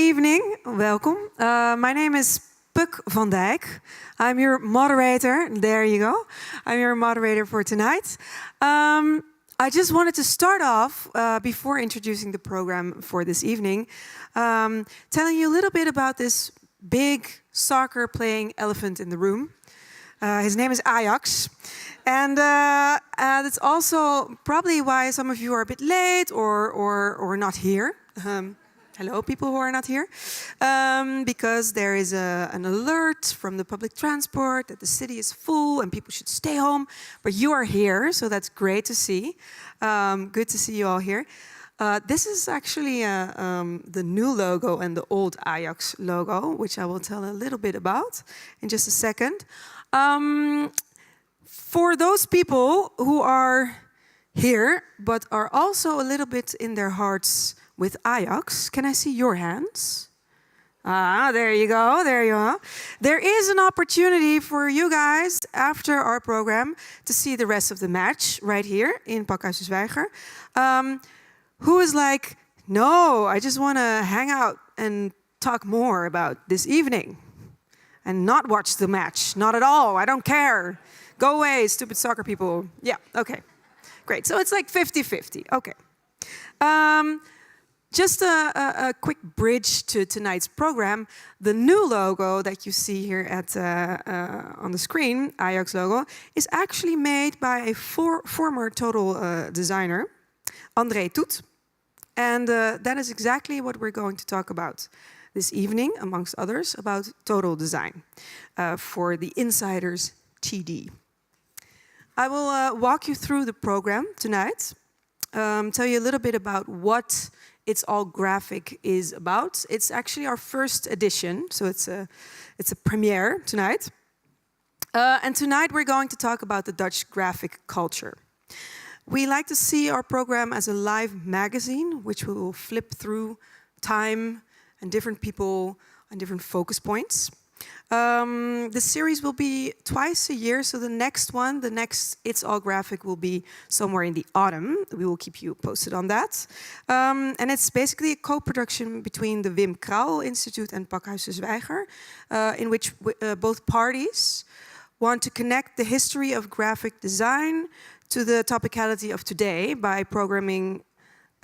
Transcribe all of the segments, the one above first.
evening, welcome. My name is Puk van Dijk. I'm your moderator. There you go. I'm your moderator for tonight. I just wanted to start off, before introducing the program for this evening, telling you a little bit about this big soccer-playing elephant in the room. His name is Ajax. And that's also probably why some of you are a bit late or not here. Hello, people who are not here. Because there is an alert from the public transport that the city is full and people should stay home. But you are here, so that's great to see. Good to see you all here. This is actually the new logo and the old Ajax logo, which I will tell a little bit about in just a second. For those people who are here, but are also a little bit in their hearts with Ajax, can I see your hands? There you go, there you are. There is an opportunity for you guys after our program to see the rest of the match right here in Pakhuis de Zwijger. Who is like, no, I just want to hang out and talk more about this evening and not watch the match. Not at all, I don't care. Go away, stupid soccer people. Yeah, okay, great. So it's like 50-50, okay. Just a quick bridge to tonight's program. The new logo that you see here on the screen, Ajax logo, is actually made by a former Total designer, André Toet. And that is exactly what we're going to talk about this evening, amongst others, about Total design for the Insiders TD. I will walk you through the program tonight, tell you a little bit about what It's All Graphic is about. It's actually our first edition, so it's a premiere tonight. And tonight we're going to talk about the Dutch graphic culture. We like to see our program as a live magazine, which we will flip through time and different people and different focus points. The series will be twice a year, so the next It's All Graphic will be somewhere in the autumn. We will keep you posted on that. And it's basically a co-production between the Wim Krauwel Institute and Pakhuis de Zwijger, in which both parties want to connect the history of graphic design to the topicality of today by programming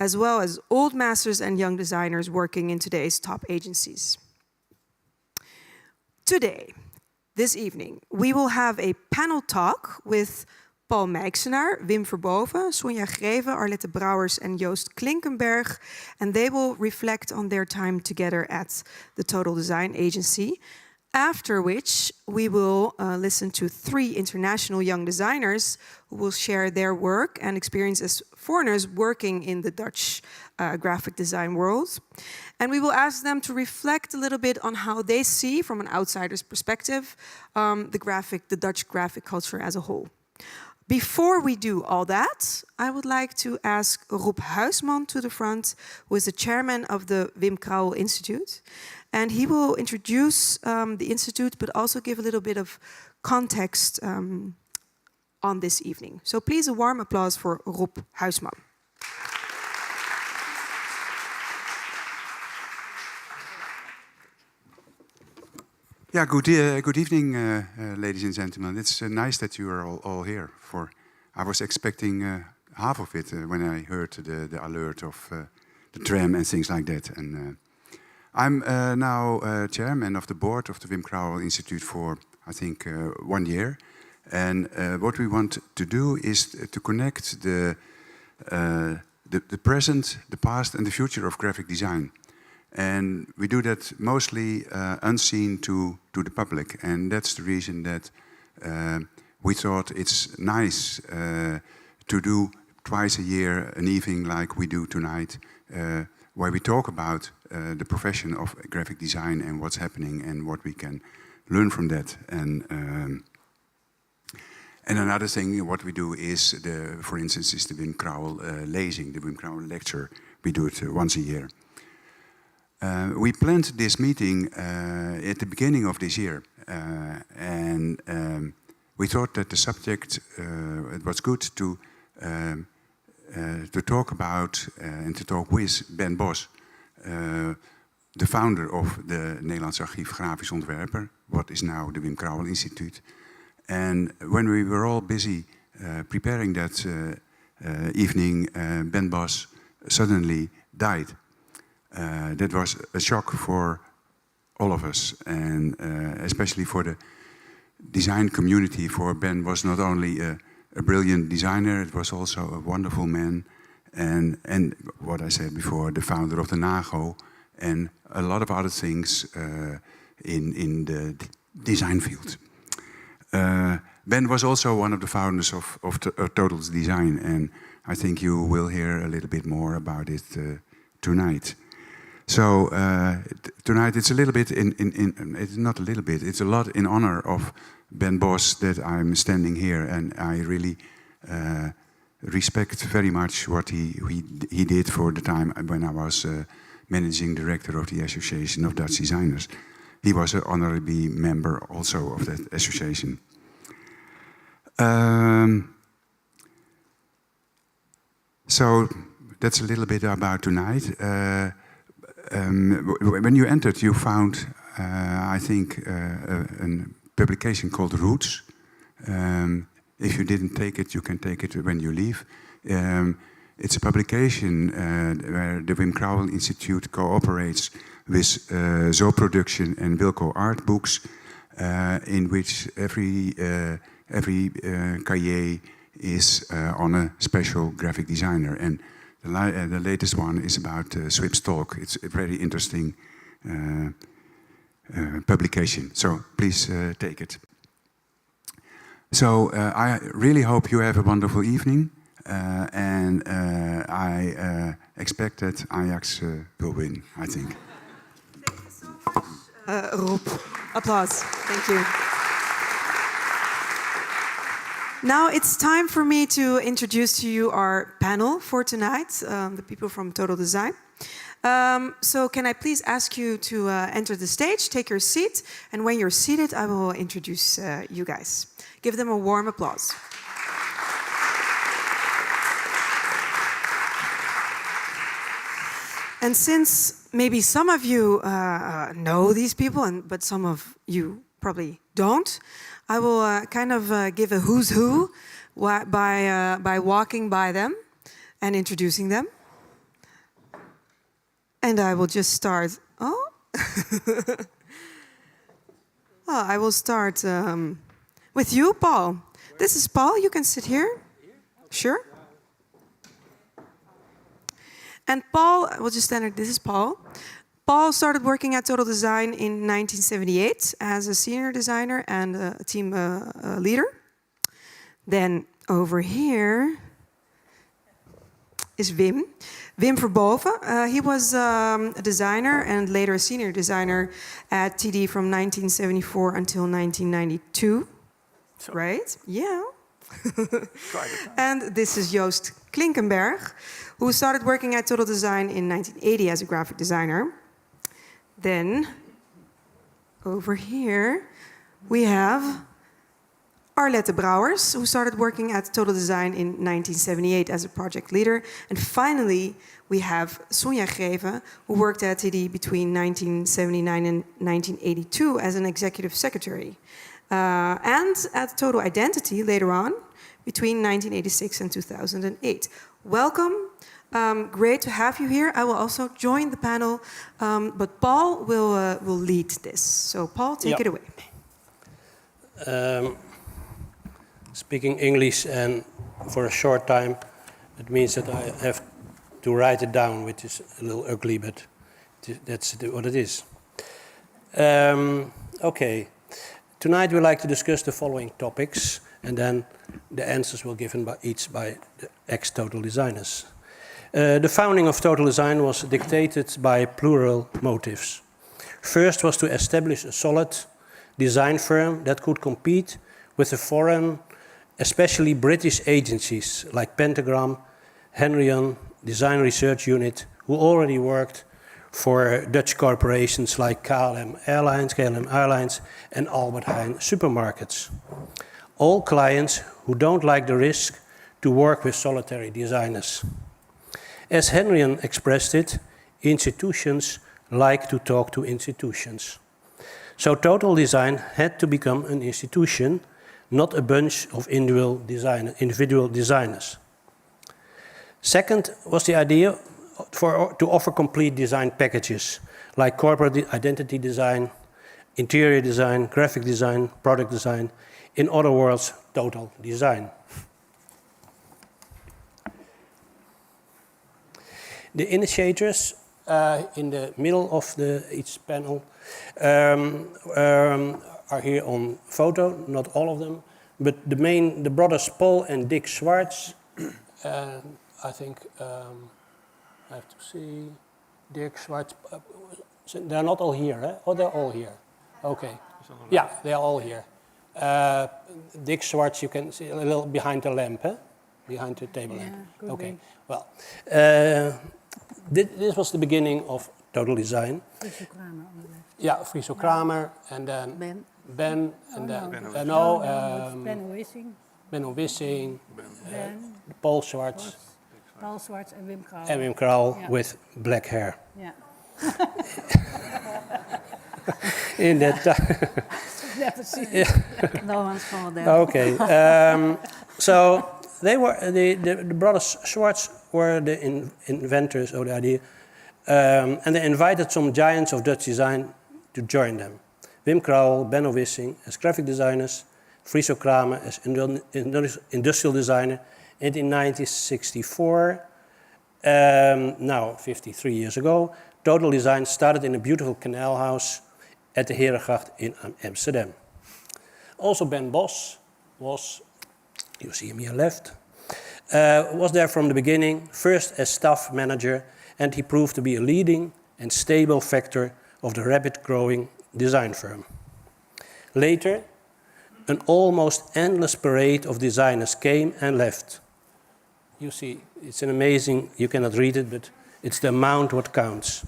as well as old masters and young designers working in today's top agencies. Today, this evening, we will have a panel talk with Paul Mijksenaar, Wim Verboven, Sonja Greve, Arlette Brouwers and Joost Klinkenberg. And they will reflect on their time together at the Total Design Agency. After which, we will listen to 3 international young designers who will share their work and experience as foreigners working in the Dutch graphic design world. And we will ask them to reflect a little bit on how they see, from an outsider's perspective, the Dutch graphic culture as a whole. Before we do all that, I would like to ask Rob Huisman to the front, who is the chairman of the Wim Krauwel Institute. And he will introduce the institute, but also give a little bit of context on this evening. So please, a warm applause for Rob Huisman. Yeah, good evening, ladies and gentlemen. It's nice that you are all here. I was expecting half of it when I heard the alert of the tram and things like that. And I'm now chairman of the board of the Wim Krauwel Institute for, I think, 1 year. And what we want to do is to connect the present, the past and the future of graphic design. And we do that mostly unseen to the public. And that's the reason that we thought it's nice to do twice a year an evening like we do tonight, where we talk about the profession of graphic design and what's happening and what we can learn from that. And another thing, what we do is, for instance, is the Wim Krauwel lezing, the Wim Krauwel lecture. We do it once a year. We planned this meeting at the beginning of this year, and we thought that the subject, it was good to talk about and to talk with Ben Bos, the founder of the Nederlands Archief Grafisch Ontwerper, what is now the Wim Krauwel Institute. And when we were all busy preparing that evening, Ben Bos suddenly died. That was a shock for all of us, and especially for the design community. For Ben was not only a brilliant designer, it was also a wonderful man, and what I said before, the founder of the NAGO, and a lot of other things in the design field. Ben was also one of the founders of Total Design, and I think you will hear a little bit more about it tonight. So tonight it's a little bit it's not a little bit, it's a lot in honor of Ben Bos that I'm standing here, and I really respect very much what he did for the time when I was managing director of the Association of Dutch Designers. He was an honorary member also of that association. So that's a little bit about tonight. When you entered, you found, I think, a publication called Roots. If you didn't take it, you can take it when you leave. It's a publication where the Wim Krauwel Institute cooperates with Zo Production and Wilco Art Books, in which every cahier is on a special graphic designer. And the latest one is about Swip's talk. It's a very interesting publication. So please take it. So I really hope you have a wonderful evening. And I expect that Ajax will win, I think. Thank you so much, Rob. Applause. Thank you. Now it's time for me to introduce to you our panel for tonight, the people from Total Design. So can I please ask you to enter the stage, take your seat, and when you're seated, I will introduce you guys. Give them a warm applause. And since maybe some of you know these people, but some of you probably don't, I will kind of give a who's who by walking by them and introducing them. And I will just start. Oh, well, I will start with you, Paul. This is Paul. You can sit here. Sure. And Paul, we'll just stand. This is Paul. Paul started working at Total Design in 1978 as a senior designer and a team leader. Then over here is Wim. Wim Verboven. He was a designer and later a senior designer at TD from 1974 until 1992. So. Right? Yeah. And this is Joost Klinkenberg, who started working at Total Design in 1980 as a graphic designer. Then, over here, we have Arlette Brouwers, who started working at Total Design in 1978 as a project leader. And finally, we have Sonja Greven, who worked at TD between 1979 and 1982 as an executive secretary. And at Total Identity later on, between 1986 and 2008. Welcome. Great to have you here. I will also join the panel, but Paul will lead this. So Paul, take it away. Speaking English and for a short time, it means that I have to write it down, which is a little ugly, but that's what it is. Okay. Tonight we like to discuss the following topics, and then the answers will be given by the ex-Total Designers. The founding of Total Design was dictated by plural motives. First was to establish a solid design firm that could compete with the foreign, especially British agencies like Pentagram, Henrion Design Research Unit, who already worked for Dutch corporations like KLM Airlines, and Albert Heijn supermarkets. All clients who don't like the risk to work with solitary designers. As Henrion expressed it, institutions like to talk to institutions. So total design had to become an institution, not a bunch of individual designers. Second was the idea to offer complete design packages, like corporate identity design, interior design, graphic design, product design, in other words, total design. The initiators in the middle of each panel are here on photo, not all of them, but the brothers Paul and Dick Schwartz. I think I have to see Dick Schwartz. They're not all here, eh? Oh, they're all here. Okay. Yeah, they're all here. Dick Schwartz, you can see a little behind the lamp, eh? Behind the table lamp. Okay. Be. Well, this was the beginning of total design. Friso Kramer on the left. Yeah, Friso Kramer, and then Ben, and then Benno Wissing. Benno Wissing, Ben, Paul Schwartz. Paul Schwartz and Wim Krauw. And Wim Krauw with black hair. Yeah. In that time. Never seen Yeah. No one's called that. Okay. So they were the brothers Schwartz were the inventors of the idea, and they invited some giants of Dutch design to join them. Wim Krauw, Benno Wissing as graphic designers, Friso Kramer as industrial designer, and in 1964, now 53 years ago, Total Design started in a beautiful canal house at the Herengracht in Amsterdam. Also Ben Bos was, you see him here left, was there from the beginning, first as staff manager, and he proved to be a leading and stable factor of the rapid growing design firm. Later, an almost endless parade of designers came and left. You see, it's an amazing, you cannot read it, but it's the amount what counts.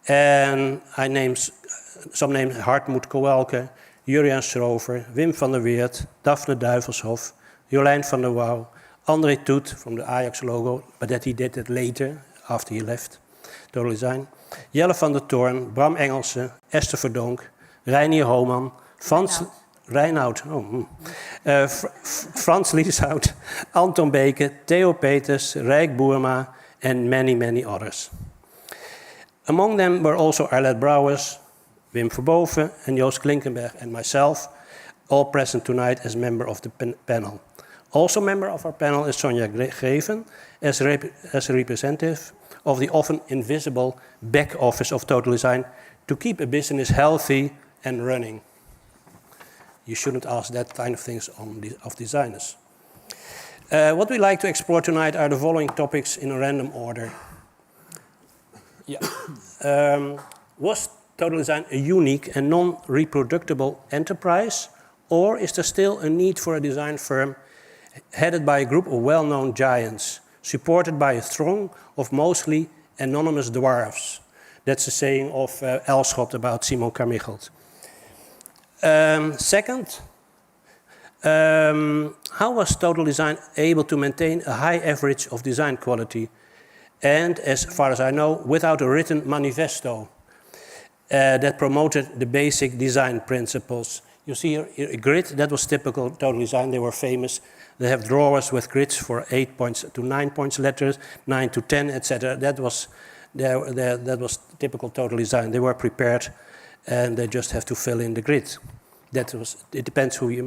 And I named some names: Hartmut Kowalke, Juriaan Schrover, Wim van der Weert, Daphne Duivelshof, Jolijn van der Wouw, André Toet from the Ajax logo, but that he did it later, after he left Total Design. Jelle van der Toorn, Bram Engelse, Esther Verdonk, Reinier Hooman, Reinoud, Frans Lieshout, Anton Beke, Theo Peters, Rijk Boerma, and many, many others. Among them were also Arlette Brouwers, Wim Verboven, and Joost Klinkenberg, and myself, all present tonight as member of the panel. Also member of our panel is Sonja Greven, as a representative of the often invisible back office of Total Design to keep a business healthy and running. You shouldn't ask that kind of things of designers. What we like to explore tonight are the following topics in a random order. Yeah. Was Total Design a unique and non-reproducible enterprise, or is there still a need for a design firm headed by a group of well-known giants, supported by a throng of mostly anonymous dwarfs? That's a saying of Elschot about Simon Carmichael. Second, how was Total Design able to maintain a high average of design quality, and, as far as I know, without a written manifesto that promoted the basic design principles? You see here a grid, that was typical Total Design. They were famous. They have drawers with grids for 8 points to 9 points letters, 9 to 10, etc. That was typical Total Design. They were prepared, and they just have to fill in the grid. It depends who you,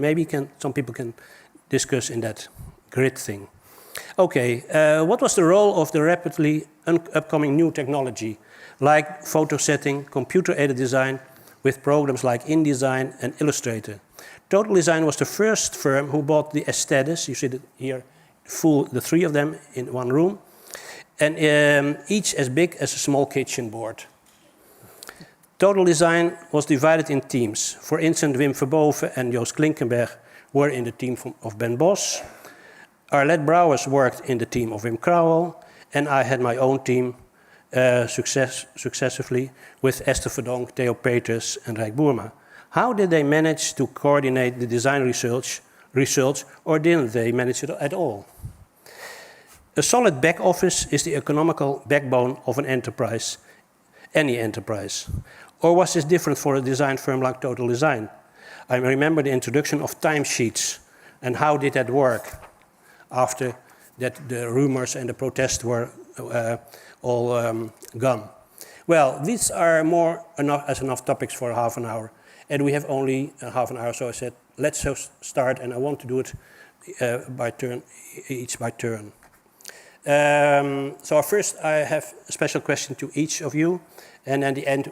some people can discuss in that grid thing. Okay, what was the role of the rapidly upcoming new technology, like photo setting, computer-aided design, with programs like InDesign and Illustrator? Total Design was the first firm who bought the aesthetics. You see it here, the three of them in one room, and each as big as a small kitchen board. Total Design was divided in teams. For instance, Wim Verboven and Joost Klinkenberg were in the team of Ben Bos. Arlette Brouwers worked in the team of Wim Krauw, and I had my own team successively with Esther Verdonk, Theo Peters, and Rijk Boerma. How did they manage to coordinate the design results, or didn't they manage it at all? A solid back office is the economical backbone of an enterprise, any enterprise? Or was this different for a design firm like Total Design? I remember the introduction of timesheets, and how did that work after that the rumors and the protests were all gone? Well, these are more enough topics for half an hour, and we have only half an hour, so I said, let's just start, and I want to do it by turn, each by turn. So first I have a special question to each of you, and at the end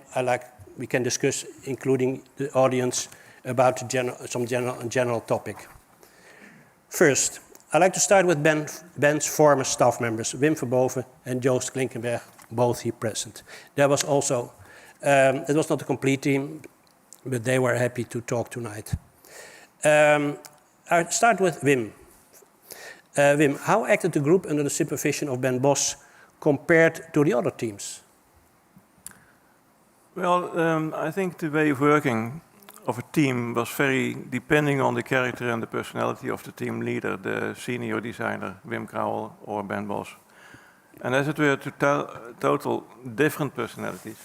we can discuss, including the audience, about some general topic. First, I'd like to start with Ben's former staff members, Wim Verboven and Joost Klinkenberg, both here present. There was also, it was not a complete team, but they were happy to talk tonight. I'll start with Wim. Wim, how acted the group under the supervision of Ben Bos compared to the other teams? Well, I think the way of working of a team was very depending on the character and the personality of the team leader, the senior designer, Wim Krauwel or Ben Bos. And as it were, total different personalities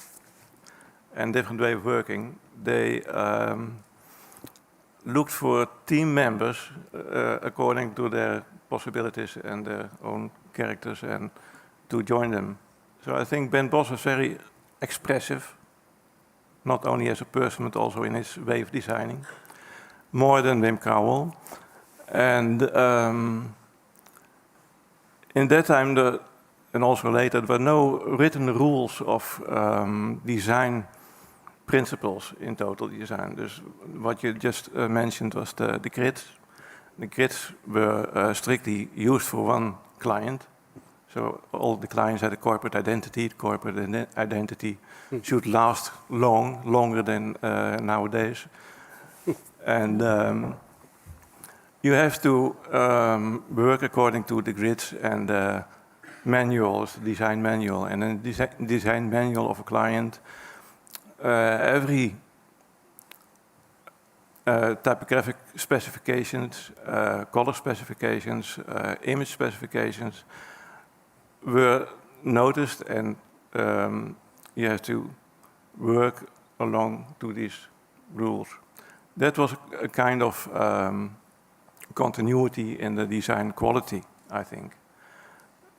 and different way of working, they looked for team members according to their possibilities and their own characters and to join them. So I think Ben Bos was very expressive, not only as a person, but also in his way of designing, more than Wim Krauwel. And in that time, and also later, there were no written rules of design principles in total design. Dus what you just mentioned was the grids. The grids were strictly used for one client. So all the clients had a corporate identity. The corporate identity should last longer than nowadays. And you have to work according to the grids and the manuals, the design manual. And in the design manual of a client, every typographic specifications, color specifications, image specifications were noticed, and you have to work along to these rules. That was a kind of continuity in the design quality, I think.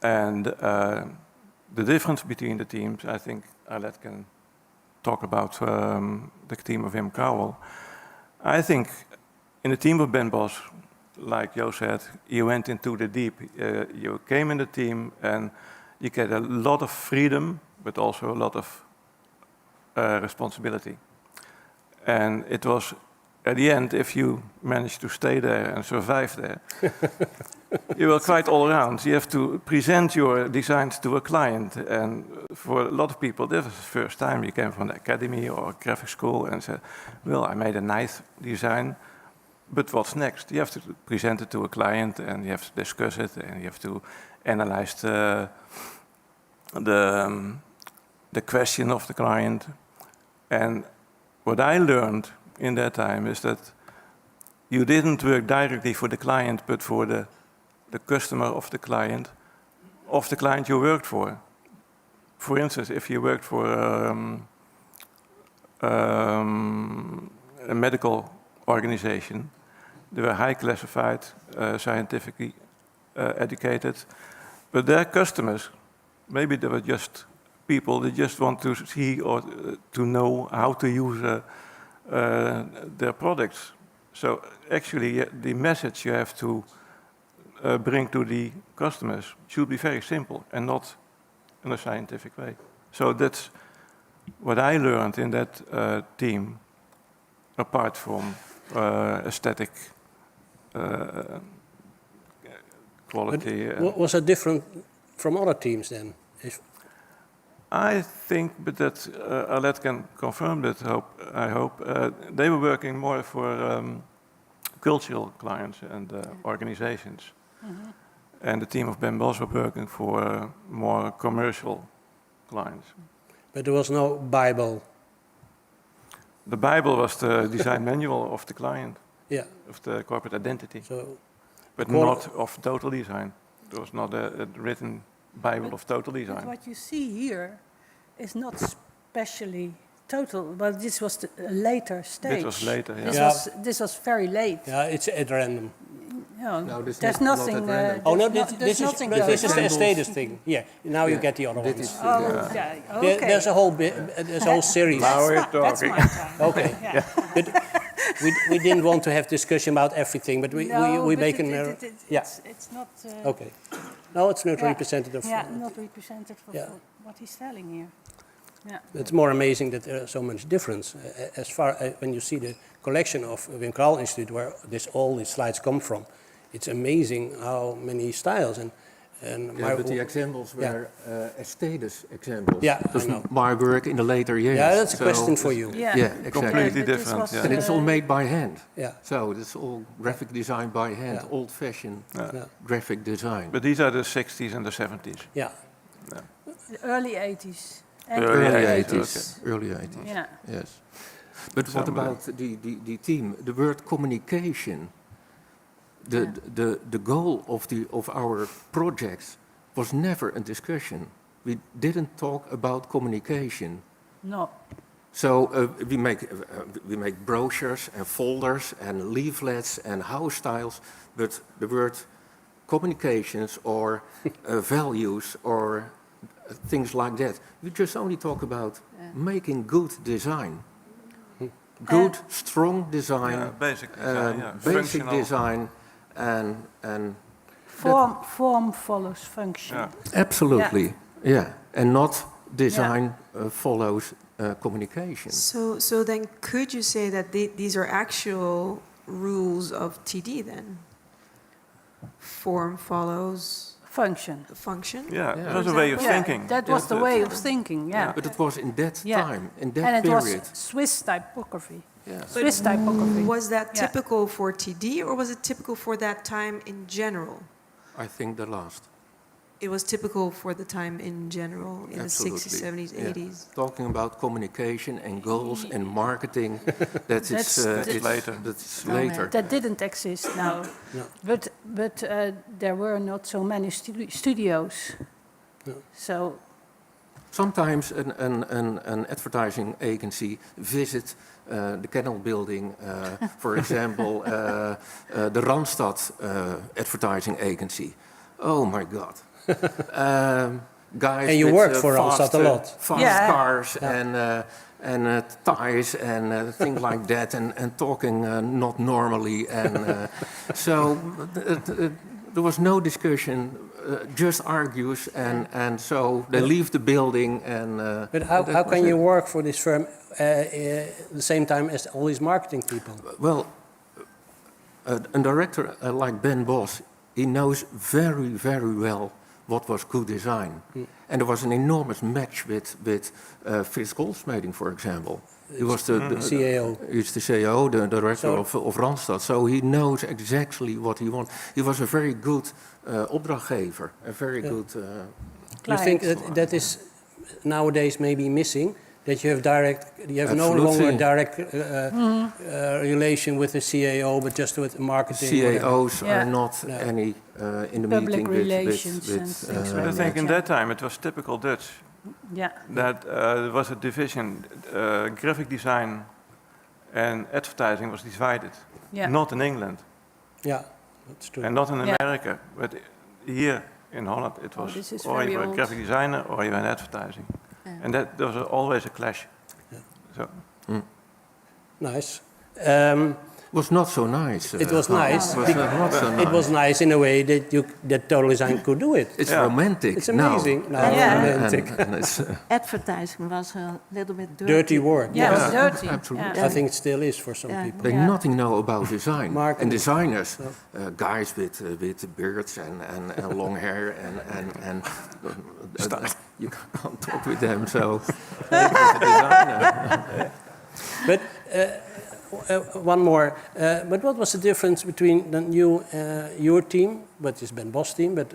And the difference between the teams, I think Arlette can talk about the team of Wim Krauwel. I think in the team of Ben Bos, like Joost said, you went into the deep. You came in the team and you get a lot of freedom, but also a lot of responsibility. And it was, at the end, if you managed to stay there and survive there, you were quite all around. You have to present your designs to a client. And for a lot of people, this was the first time you came from the academy or graphic school and said, well, I made a nice design, but what's next? You have to present it to a client and you have to discuss it and you have to analyze the question of the client. And what I learned in that time is that you didn't work directly for the client, but for the customer of the client you worked for. For instance, if you worked for a medical organization, they were high classified, scientifically educated, but their customers, maybe they were just people that just want to see or to know how to use their products. So actually the message you have to bring to the customers should be very simple and not in a scientific way. So that's what I learned in that team, apart from aesthetic quality. Was it different from other teams then? I think, but that Arlette can confirm that, I hope. They were working more for cultural clients and organizations. Mm-hmm. And the team of Ben Bos were working for more commercial clients. But there was no Bible? The Bible was the design manual of the client, yeah, of the corporate identity, so but not of total design. There was not a written Bible of total design. But what you see here is not especially total, but this was a later stage. This was later, yeah. This was very late. Yeah, it's at random. No, this is there's not nothing. at random. Oh no, there's this is nothing but this is the going on. status thing. Yeah, now you get the other Dit ones. is, Oh, yeah. Okay. There's a whole there's a whole series. Now we're That's talking. my time. Okay, but we didn't want to have discussion about everything, but we but make an yeah. It's not. Okay, no, it's not yeah. representative. Yeah, not representative of Yeah. what he's telling here. Yeah. It's more amazing that there is so much difference as far when you see the collection of Wim Kral Institute, where all these slides come from. It's amazing how many styles and yeah, but the examples were status examples. Yeah, I Because know. my work in the later years. Yeah, that's a So question for you. Yeah. Yeah, exactly. Completely but this different, was, yeah. And it's all made by hand. Yeah. So it's all graphic design by hand, Yeah. old-fashioned Yeah. graphic design. But these are the 60s and the 70s. Yeah. the early 80s. Early Early 80s, 80s. Early 80s. Yeah. Yes. But what about the team? The word communication. The goal of our projects was never a discussion. We didn't talk about communication. No. So we make brochures and folders and leaflets and house styles, but the word communications or values or things like that, we just only talk about making good design. Good, strong design, Yeah, basic design, yeah. basic Functional. design, and Form follows function. Yeah. absolutely, yeah, and not design follows communication. So then could you say that these are actual rules of TD then? Form follows function? Yeah, Yeah. that was a way of thinking. That was the way of thinking. Yeah. But it was in that Yeah. time, in that And it period. was Swiss typography. Yeah. Swiss typography. Was that Yeah. typical for TD or was it typical for that time in general? I think the last. It was typical for the time in general in Absolutely. the 60s, 70s, Yeah. 80s. Talking about communication and goals and marketing, that is That's later. That's later. That didn't exist now. No. But there were not so many studios. No. So Sometimes an advertising agency visit the Kennel building, for example, the Randstad advertising agency. Oh my God. Guys And you with, work for fast, Randstad a lot. Fast Yeah. cars and ties and things like that, and talking not normally. And so there was no discussion, just argues, and so they leave the building. And But how can you work for this firm at the same time as all these marketing people? Well, a director like Ben Bos, he knows very, very well what was good design. And there was an enormous match with Frits Goldsmeding, for example. He was the CAO. He's the CAO, the director So- of Randstad. So he knows exactly what he wants. He was a very good opdrachtgever, a very good... You think that is nowadays maybe missing? That you have no Absolutely. longer direct relation with the CAO, but just with marketing. CAOs Yeah. are not any in the Public meeting relations with and things But I like think in Yeah. that time it was typical Dutch. yeah. That there was a division. Graphic design and advertising was divided. Yeah. Not in England Yeah, that's true. and not in Yeah. America. But here in Holland it was this is or very you were a old. graphic designer or you were in advertising. And that there was always a clash. So Nice. was not so nice. It was nice. It was not so nice. It was nice in a way that Total Design could do it. It's Yeah. romantic. It's amazing. Now. No, Yeah. romantic. And it's, Advertising was a little bit dirty. Dirty work. Yeah, it was Yeah, dirty. absolutely. Yeah. I think it still is for some Yeah. people. they Yeah. nothing know about design. Marketing. And designers, guys with beards and long hair and you can't talk with them. So a designer. But one more. But what was the difference between your team, which is Ben Bos' team, but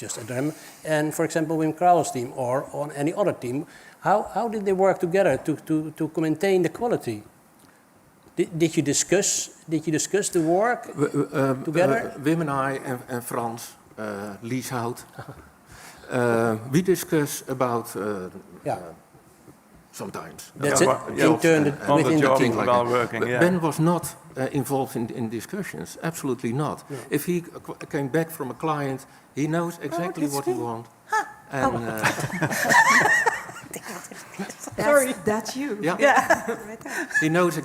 just at them, and for example Wim Kral's team or on any other team? How did they work together to maintain the quality? Did you discuss the work together? Wim and I and Frans Lieshout, we discuss about Yeah. sometimes. That's Yeah, it. well, yeah, Interned on within the the job team. like while that. working, But yeah. Ben was not involved in discussions. Absolutely not. If he came back from a client, he knows exactly what he wants. And That's you. yeah, Right there. he knows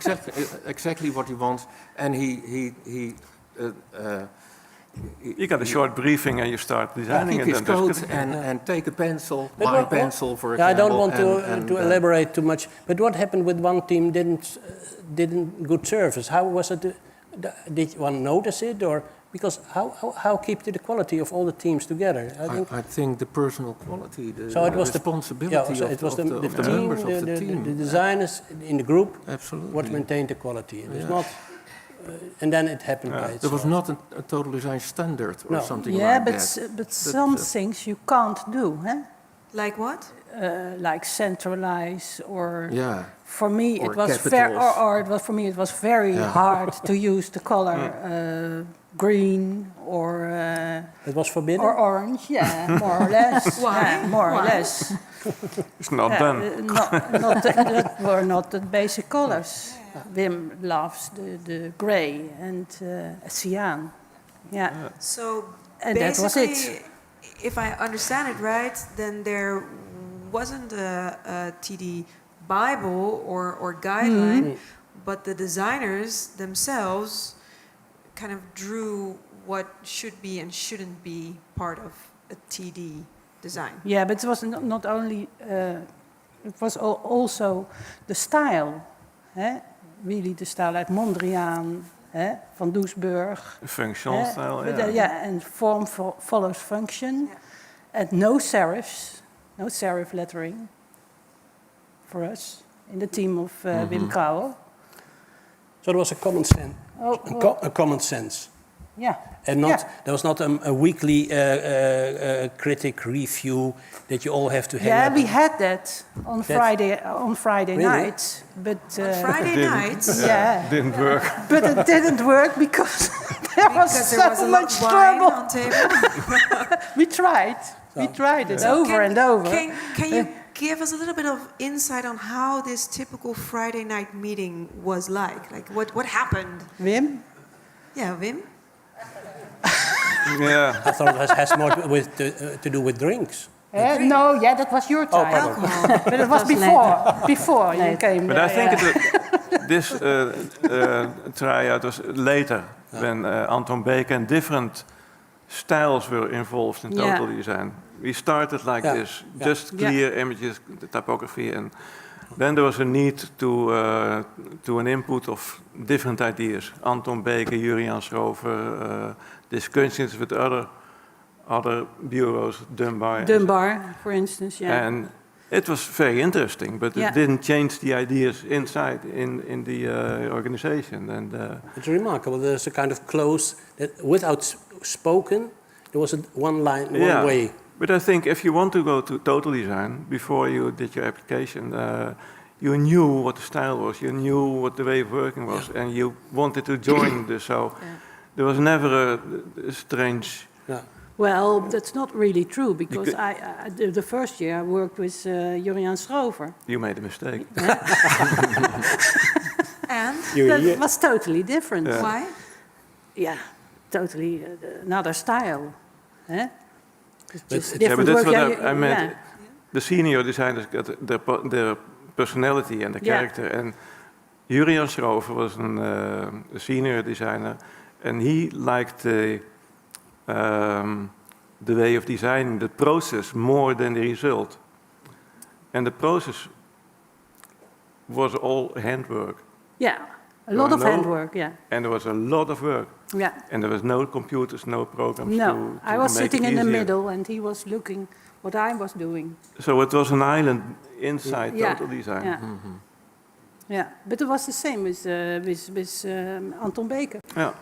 exactly what he wants, and You got a short briefing and you start designing keep and his then coat discussing. and take a pencil, But buy a what- pencil for Yeah, I example. don't want and, to elaborate too much. But what happened with one team didn't good service? How was it? Did one notice it, or because how keep the quality of all the teams together? I think the personal quality, the So it was the responsibility so it was the of the team, members of the team. the designers in the group. Absolutely. What maintained the quality. It was Yeah. not, and then it happened by There was itself. not a total design standard or No. something Yeah, like but that. but some things you can't do, huh? Like what? Like centralize or. Yeah. For me, Or it was capitals. or it was for me it was very hard to use the color green or It was forbidden. orange. Yeah, more or less. Why? Yeah, more or Why? less. It's not Yeah, done. that were not the basic colors. Wim loves the grey and cyan. Yeah. So And that was basically, it. if I understand it right, then there wasn't a TD Bible or guideline, but the designers themselves kind of drew what should be and shouldn't be part of a TD design. Yeah, but it was not only, it was also the style. Really the style uit Mondriaan, van Doesburg. Functional style, But, yeah. yeah, and form follows function. And no serifs, no serif lettering for us in the team of Wim Krauwel. So there was a common sense. A common sense. Yeah. And not Yeah. there was not a weekly critic review that you all have to hang Yeah, up we on. had that on Friday Really? nights, but Friday nights, yeah, Didn't work. but it didn't work because there was because so there was a lot much of wine trouble. on table. We tried it over and over. Can you give us a little bit of insight on how this typical Friday night meeting was like? Like what happened? Wim? Yeah, Wim? Yeah. I thought it has more to do with drinks. No, yeah, that was your time. pardon. But it was before you came. But I think this tryout was later when Anton Beek and different styles were involved in total design. We started like this, just clear images, the typography, and then there was a need to an input of different ideas. Anton Beek, Julian Schrover, discussions with other bureaus, Dunbar, for instance, yeah. And it was very interesting, but it didn't change the ideas inside in the organization. And It's remarkable. There's a kind of close that without spoken, there was one way. But I think if you want to go to total design, before you did your application, you knew what the style was, you knew what the way of working was, and you wanted to join this. So there was never a strange... Yeah. Well, that's not really true, because the first year I worked with Julian Schrover. You made a mistake. And That was totally different. why? Yeah, totally another style. It's just But different that's work. what I meant. Yeah. The senior designers got their personality and the character. And Julian Schrover was a senior designer, and he liked the way of designing, the process, more than the result. And the process was all handwork. Yeah, a lot of handwork, yeah. And there was a lot of work. Yeah. And there was no computers, no programs No, to I was make sitting it in the easier. middle and he was looking what I was doing. So it was an island inside total design. Yeah. Yeah, but it was the same with Anton Beker. Yeah.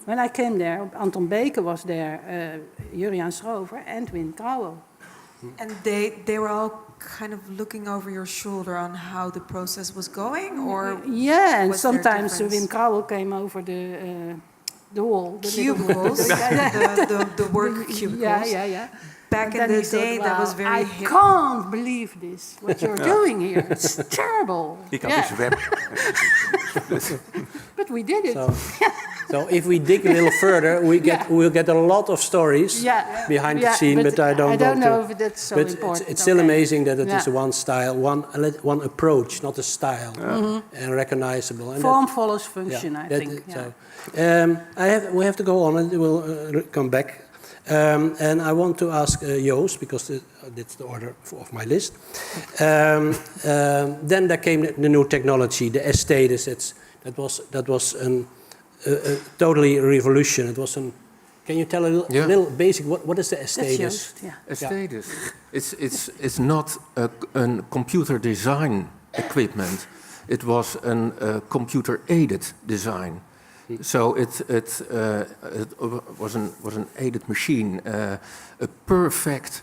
When I came there, Anton Beker was there, Julian Schrover and Wim Krauwel. And they were all kind of looking over your shoulder on how the process was going, or Yeah, and was there sometimes difference? Wim Krauwel came over the wall. The little- cubicles, the work cubicles. Yeah. Back And in then the he thought, day, that was "Well, very I hip. can't believe this, what you're doing here. It's terrible. Ik had dus web. But we did it. So if we dig a little further, we'll get a lot of stories behind the scene, but I don't know if that's so but important. it's still Okay. amazing that it is one style, one approach, not a style, and recognizable. And Form follows function, I think. So, we have to go on, and we'll come back. And I want to ask Joost, because that's the order of my list. Then there came the new technology, the S-status. That was a totally revolution. It was an. Can you tell a little basic? What is the S-status? S-status. It's not a computer design equipment. It was a computer-aided design. So it was an aided machine, a perfect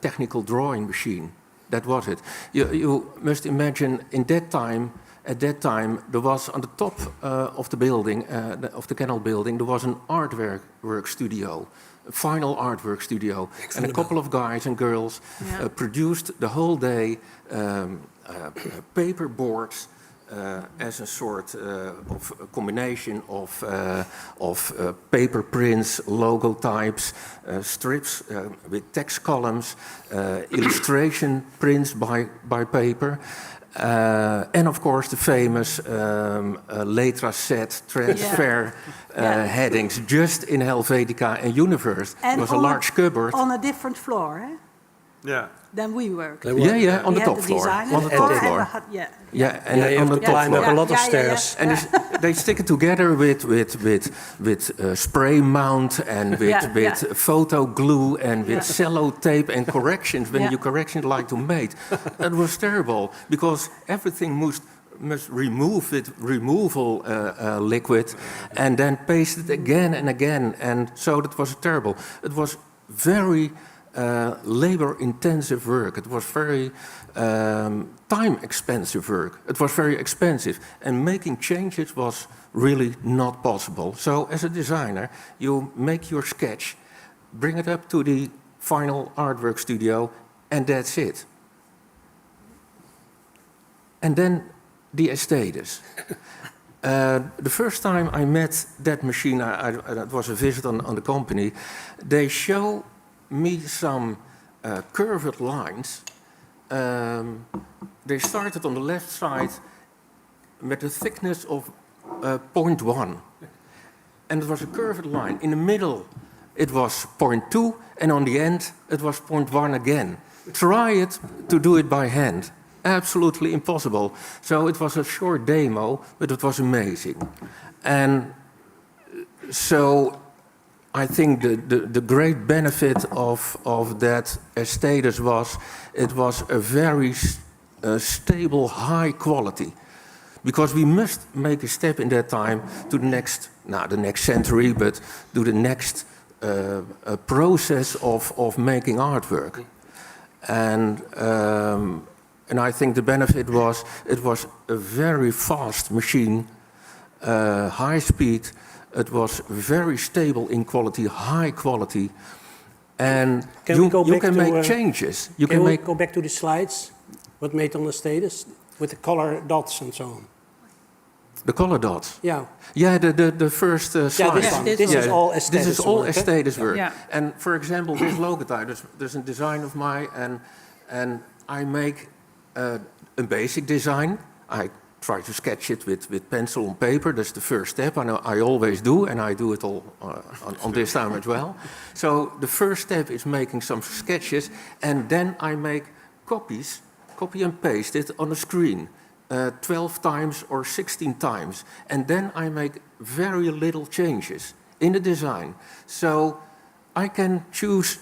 technical drawing machine. That was it. You must imagine at that time, there was on the top of the building, of the canal building, there was an artwork studio, a final artwork studio. And a couple of guys and girls produced the whole day paper boards as a sort of a combination of paper prints, logo types, strips with text columns, illustration prints by paper. And of course the famous letra set transfer headings just in Helvetica and Universe. And it was a large cupboard. On a different floor, eh? Yeah. Than we worked. On the top floor. On the top floor. And you have to climb up a lot of stairs. And they stick it together with spray mount and with photo glue and with cello tape and corrections when you like to make. That was terrible because everything must remove with removal liquid and then paste it again and again. And so that was terrible. It was very labor-intensive work. It was very time-expensive work. It was very expensive. And making changes was really not possible. So as a designer, you make your sketch, bring it up to the final artwork studio, and that's it. And then the S-status. The first time I met that machine, it was a visit on the company, they show me some curved lines. They started on the left side with a thickness of 0.1. And it was a curved line. In the middle, it was 0.2, and on the end, it was 0.1 again. Try it to do it by hand. Absolutely impossible. So it was a short demo, but it was amazing. And so I think the great benefit of that status was it was a very stable, high quality. Because we must make a step in that time to the next century, but to the next process of making artwork. And I think the benefit was it was a very fast machine, high speed. It was very stable in quality, high quality, and you can make changes. You can make. Go back to the slides. What made on the status with the color dots and so on. The color dots. Yeah. Yeah, the first slide. This is all S-status. This is all S-status work. Yeah. And for example, this logo type. There's a design of mine, and I make a basic design. I try to sketch it with pencil on paper. That's the first step. I always do, and I do it all on this time as well. So the first step is making some sketches, and then I make copy and paste it on a screen, 12 times or 16 times. And then I make very little changes in the design. So I can choose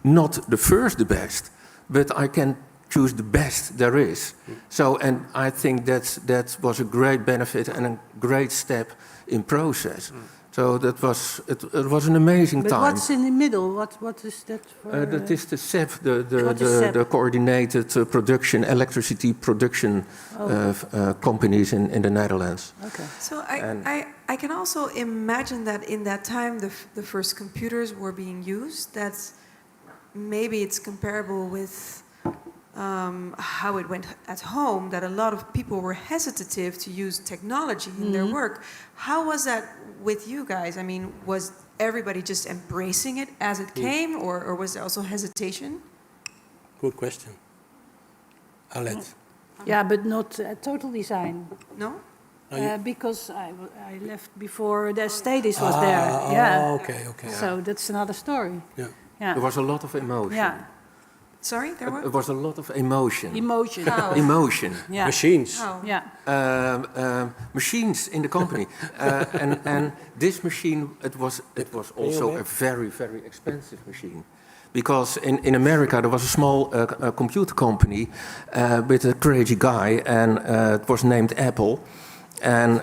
not the best, but I can choose the best there is. So, and I think that was a great benefit and a great step in process. So that was it was an amazing But time. what's in the middle? What is that for? That is the CEP, What is CEP? the coordinated production, electricity production companies in the Netherlands. Okay. So And- I can also imagine that in that time the first computers were being used. That maybe it's comparable with how it went at home. That a lot of people were hesitative to use technology in their work. How was that with you guys? I mean, was everybody just embracing it as it came, or was there also hesitation? Good question. Arlette. Yeah, but not total design. No? Because I left before the Stadis was there. Yeah. Okay. So that's another story. Yeah. Yeah. There was a lot of emotion. Yeah. Sorry, there There were? was a lot of emotion. Emotion. Emotion. Yeah. Machines. Oh. Yeah. Machines in the company, and this machine it was also a very expensive machine, because in America there was a small computer company with a crazy guy, and it was named Apple. And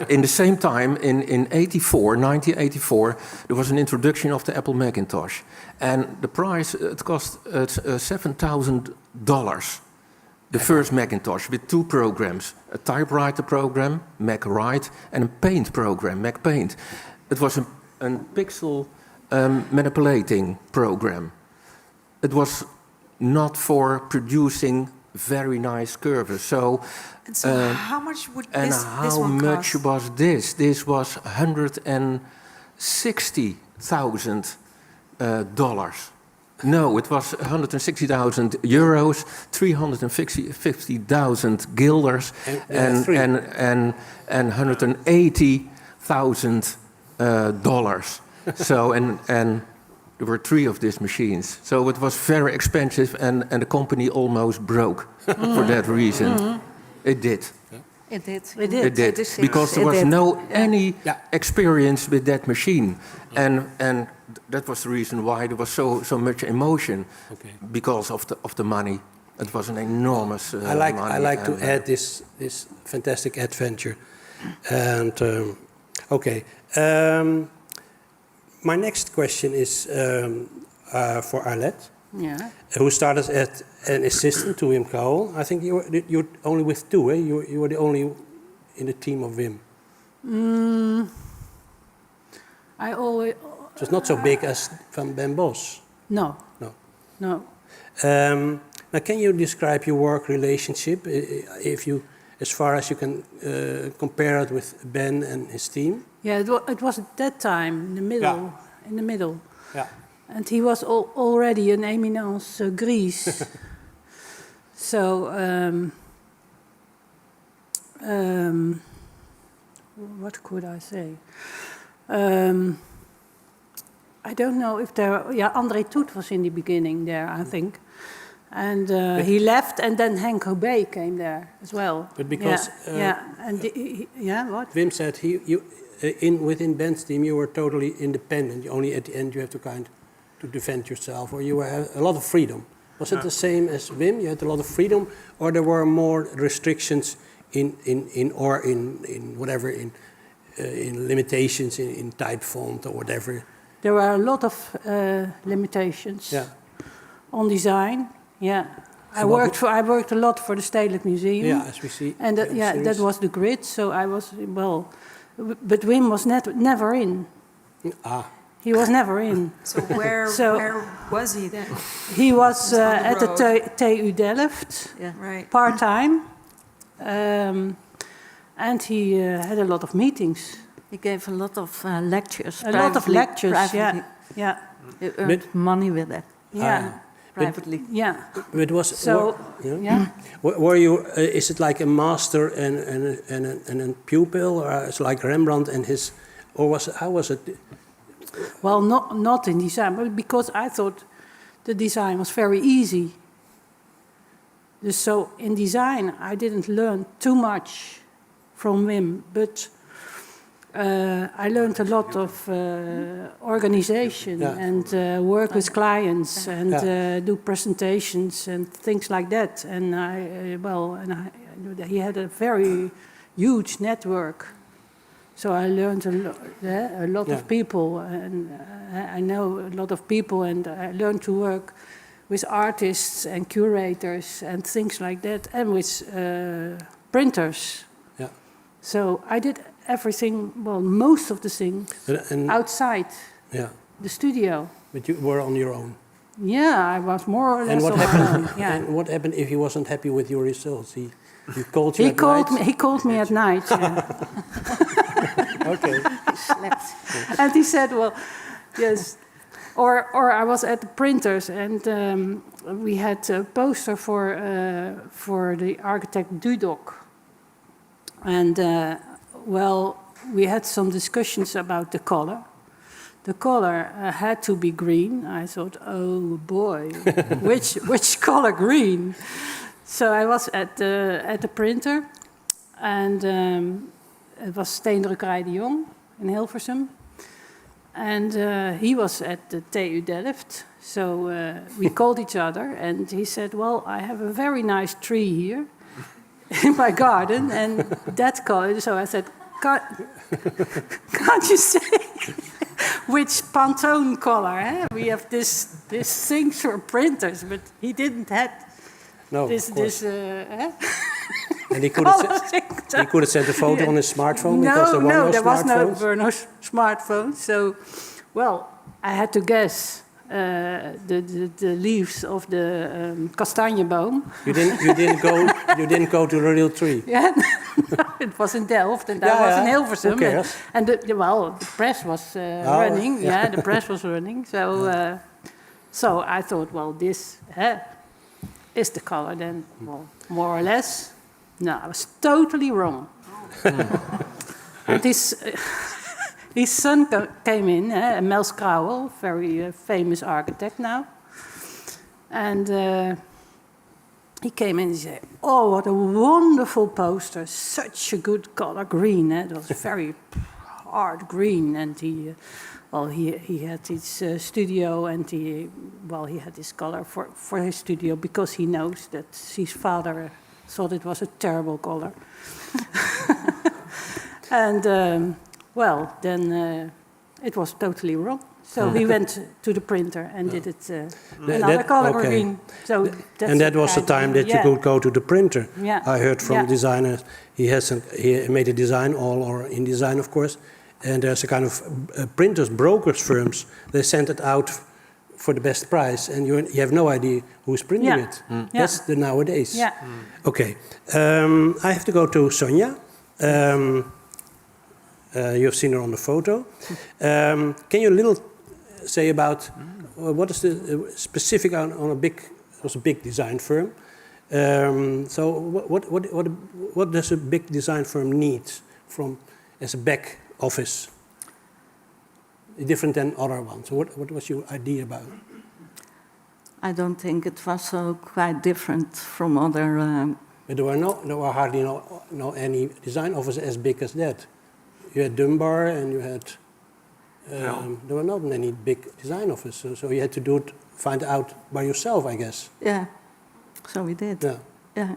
in the same time, in 1984, there was an introduction of the Apple Macintosh. And the price, it cost $7,000. The first Macintosh with 2 programs. A typewriter program, Mac Write, and a paint program, Mac Paint. It was a pixel manipulating program. It was not for producing very nice curves. So, And so how much would and this how one much cost? was this? This was $160,000 dollars. No, it was 160,000 euros, 350,000 guilders, and 180,000 dollars. So and there were 3 of these machines. So it was very expensive, and the company almost broke for that reason. It did. It did. It did. It did, because there was no any experience with that machine, and that was the reason why there was so much emotion, because of the money. It was an enormous money. I like to add this fantastic adventure, and my next question is for Arlette. Yeah. Who started as an assistant to Wim Cowell. I think you're only with 2, eh? You were the only in the team of Wim. I always. So it's not so big as Van Ben Bos. No. Now, can you describe your work relationship, if you, as far as you can compare it with Ben and his team? Yeah, it was at that time in the middle. Yeah. In the middle. Yeah. And he was already an eminence grise. So, what could I say? I don't know if there... Yeah, André Toet was in the beginning there, I think. And he left, and then Henk Hobé came there as well. But because... What? Wim said within Ben's team you were totally independent. Only at the end you have to to defend yourself, or you had a lot of freedom. Was it the same as Wim? You had a lot of freedom, or there were more restrictions in limitations in type font or whatever? There were a lot of limitations on design. Yeah, I worked a lot for the Stedelijk Museum. Yeah, as we see. And that was the grid. So I was but Wim was never in. He was never in. So where was he then? He was at the TU Delft, Right. part-time. And he had a lot of meetings. He gave a lot of lectures. A lot of lectures, privately. yeah. He earned money with that. Yeah. Privately. Yeah. It was So, Were you? Is it like a master and a pupil, or it's like Rembrandt and his, or how was it? Well, not in design, but because I thought the design was very easy. So in design, I didn't learn too much from Wim, but I learned a lot of organization and work with clients and do presentations and things like that. And he had a very huge network So I learned a lot of people, and I know a lot of people, and I learned to work with artists and curators and things like that, and with printers. Yeah. So I did everything, well, most of the things And outside yeah. the studio. But you were on your own. Yeah, I was more or less And what on my happened? own. Yeah. And what happened if he wasn't happy with your results? He called you He at called night? me. He called me at night. Yeah. Okay. And he said, "Well, yes." Or I was at the printers, and we had a poster for the architect Dudok, and well, we had some discussions about the color. The color had to be green. I thought, oh boy, which color green? So I was at the printer, and it was Steendrukkerij de Jong in Hilversum. And he was at the TU Delft. So we called each other, and he said, well, I have a very nice tree here in my garden, and that color. So I said, can't you say which Pantone color? Eh? We have this things for printers, but he didn't have this. And he could have sent a photo on his smartphone because there were no smartphones. So, well, I had to guess the leaves of the kastanjeboom. You didn't go to the real tree. Yeah, it was in Delft, and I was in Hilversum. And the press was running. Yeah, the press was running. So, so I thought, well, this is the color then, well, more or less. No, I was totally wrong. And his son came in, Mels Krauwel, very famous architect now. And he came in and said, oh, what a wonderful poster, such a good color, green. It was very hard green. And he had his studio, and he had this color for his studio because he knows that his father thought it was a terrible color. And, then it was totally wrong. So we went to the printer and did it another color green. So that was the time that you could go to the printer. Yeah. I heard from designers, he made a design, or InDesign, of course, and there's a kind of printers, brokers firms, they send it out for the best price, and you have no idea who's printing it. That's the nowadays. Yeah. Okay, I have to go to Sonja. You've seen her on the photo. Can you say about what is the specific on a big design firm? So what does a big design firm need as a back office? Different than other ones. So what was your idea about it? I don't think it was so quite different from other. But there were hardly no any design office as big as that. You had Dunbar, and you had. There were not many big design offices, so you had to find out by yourself, I guess. Yeah, so we did. Yeah. Yeah.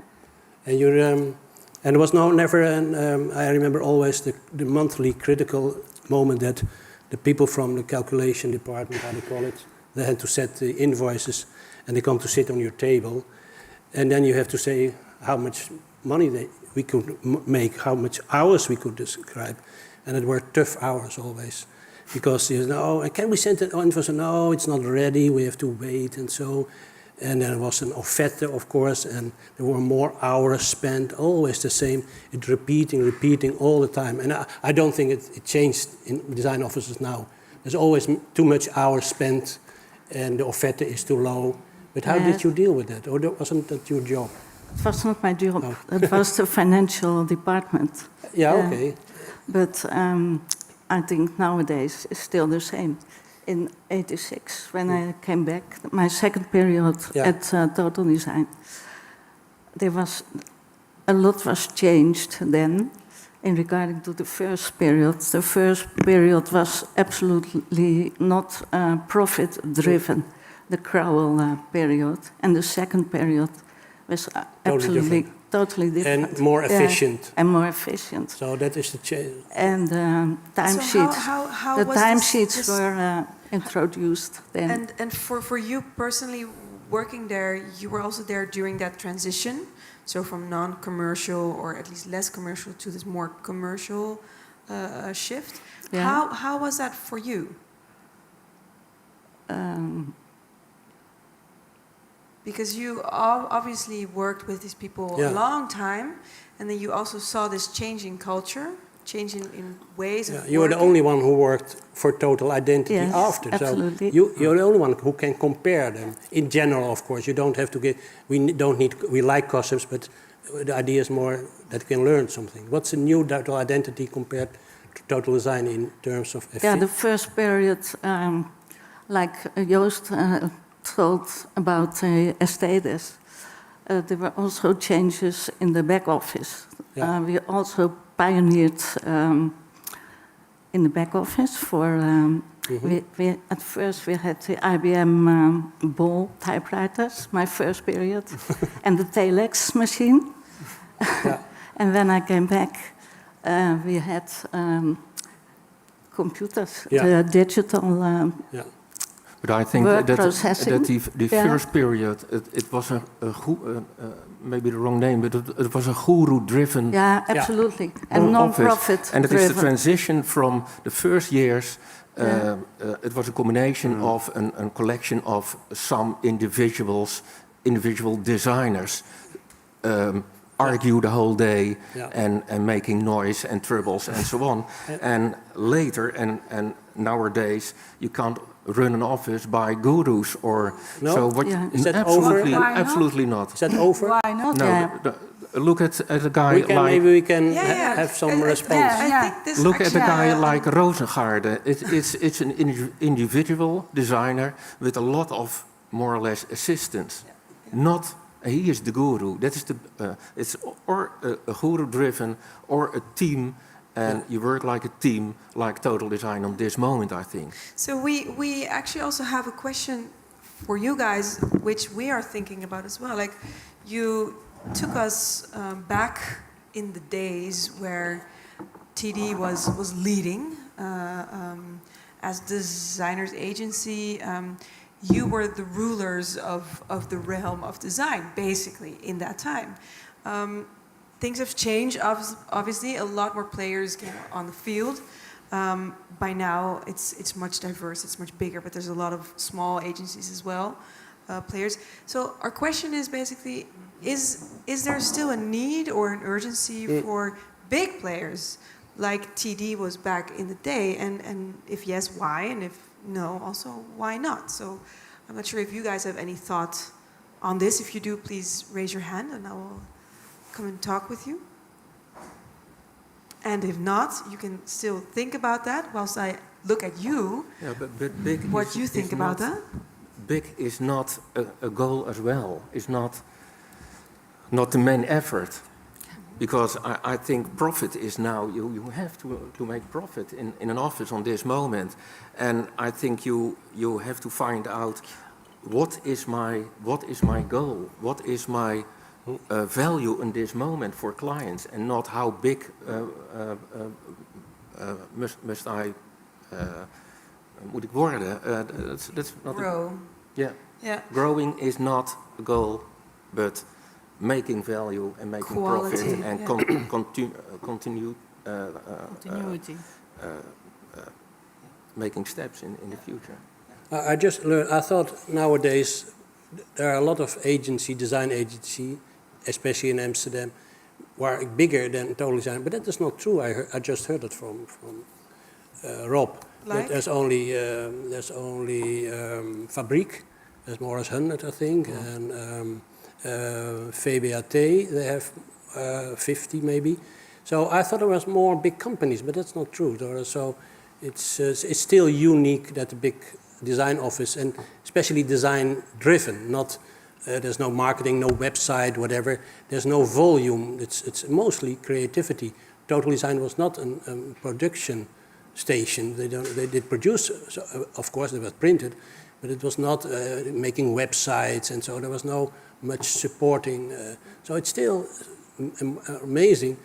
And you and there was never. I remember always the monthly critical moment that the people from the calculation department, how they call it, they had to set the invoices, and they come to sit on your table, and then you have to say how much money we could make, how much hours we could describe, and it were tough hours always, because can we send an invoice? No, it's not ready. We have to wait, and so. And there was an offerte, of course, and there were more hours spent, always the same, it repeating all the time. And I don't think it changed in design offices now. There's always too much hours spent, and the offerte is too low. But how did you deal with that? Or wasn't that your job? It was not my job. No. It was the financial department. Yeah, okay. But I think nowadays it's still the same. In '86, when I came back, my second period at Total Design, a lot was changed then in regarding to the first period. The first period was absolutely not profit-driven, the Crowell period. And the second period was absolutely totally different. And more efficient. And more efficient. So that is the change. And timesheets. How The was timesheets this were introduced then. And for you personally working there, you were also there during that transition. So from non-commercial, or at least less commercial, to this more commercial shift. Yeah. How was that for you? Because you obviously worked with these people a long time, and then you also saw this change in culture, change in ways of working. You were the only one who worked for Total Identity after. Absolutely. So you're the only one who can compare them. In general, of course, you don't have to get. We like gossips, but the idea is more that we can learn something. What's a new Total Identity compared to Total Design in terms of efficiency? Yeah, the first period, like Joost told about estates, there were also changes in the back office. Yeah. We also pioneered in the back office for. At first we had the IBM Ball typewriters, my first period, and the telex machine. Yeah. And when I came back, we had computers, digital. But I think Word that processing. the first period, it was maybe the wrong name, but it was a guru-driven. Yeah, absolutely. And non-profit. And it is the transition from the first years. It was a combination of a collection of some individual designers. Argue the whole day and making noise and troubles and so on. And later and nowadays you can't run an office by gurus or so. What? Is that absolutely, over? absolutely not. Is that over? Why not? No. Look at a guy Maybe we can have some response. I think this look at a guy like Rosengaarde. It's an individual designer with a lot of more or less assistants. Not he is the guru. That is it's or a guru-driven or a team, and you work like a team, like Total Design on this moment, I think. So we actually also have a question for you guys, which we are thinking about as well. Like, you took us back in the days where TD was leading as designers agency. You were the rulers of the realm of design, basically, in that time. Things have changed, obviously. A lot more players came on the field. By now, it's much diverse, it's much bigger, but there's a lot of small agencies as well, players. So our question is basically, is there still a need or an urgency for big players like TD was back in the day? And if yes, why? And if no, also why not? So I'm not sure if you guys have any thought on this. If you do, please raise your hand and I will come and talk with you. And if not, you can still think about that whilst I look at you. Yeah, but big what you think about that? Big is not a goal as well. It's not the main effort. Because I think profit is now, you have to make profit in an office on this moment. And I think you have to find out what is my goal, what is my value in this moment for clients, and not how big must I moet ik worden. That's not grow. Yeah. Growing is not a goal, but making value and making quality, profit and continuity. Making steps in the future. I just learned, I thought nowadays there are a lot of design agency, especially in Amsterdam, who are bigger than Total Design, but that is not true. I just heard it from Rob. Like? There's only Fabriek, there's more than 100, I think, and VBAT, they have 50 maybe. So I thought there was more big companies, but that's not true. So it's still unique that the big design office, and especially design driven, not there's no marketing, no website, whatever. There's no volume. It's mostly creativity. Total Design was not a production station. They did produce, so of course it was printed, but it was not making websites, and so there was no much supporting. So it's still amazing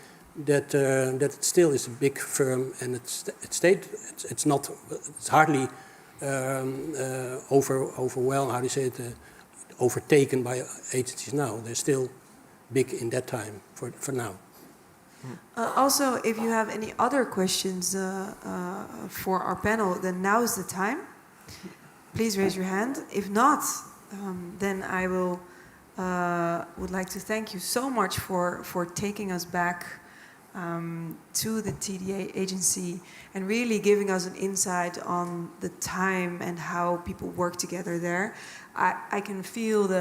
that it still is a big firm, and it's hardly overwhelmed. How do you say it? Overtaken by agencies now. They're still big in that time for now. Also, if you have any other questions for our panel, then now is the time. Please raise your hand. If not, then I would like to thank you so much for taking us back to the TDA agency and really giving us an insight on the time and how people work together there. I can feel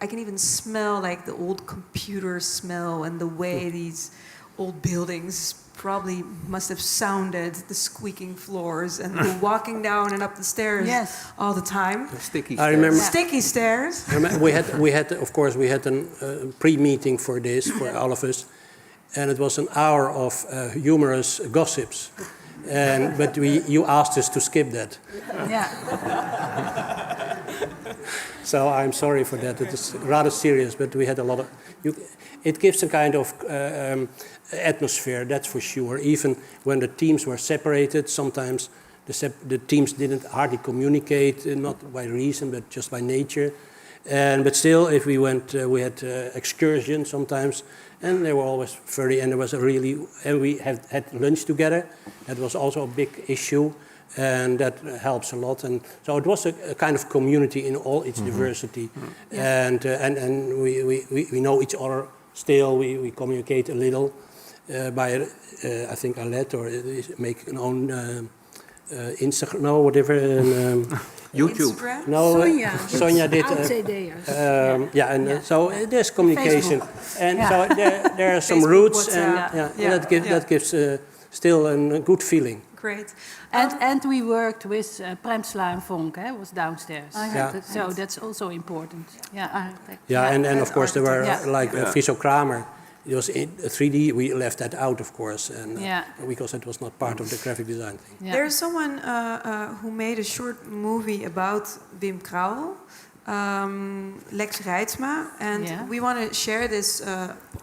I can even smell like the old computer smell and the way these old buildings probably must have sounded, the squeaking floors and the walking down and up the stairs all the time. Sticky I remember sticky stairs. we had of course we had a pre-meeting for this for all of us, and it was an hour of humorous gossips, but you asked us to skip that. Yeah. So I'm sorry for that. It is rather serious, but we had a lot of. It gives a kind of atmosphere, that's for sure. Even when the teams were separated, sometimes the teams didn't hardly communicate, not by reason, but just by nature. But still, if we went, we had excursions sometimes, and they were always very. And there was and we had lunch together. That was also a big issue. And that helps a lot, and so it was a kind of community in all its diversity, and we know each other still. We communicate a little by I think Arlette or make an own Instagram, no whatever, YouTube. Instagram? No, Sonja did. So there's communication, Facebook. and so there are some Facebook, roots, WhatsApp. and that gives still a good feeling. Great. And we worked with Premsla and Vonk, was downstairs. So that's also important. Yeah. And of course there were like Yeah. Viso Kramer. It was in 3D. We left that out, of course, and because it was not part of the graphic design thing. Yeah. There's someone who made a short movie about Wim Krauwel, Lex Reitsma, and we want to share this,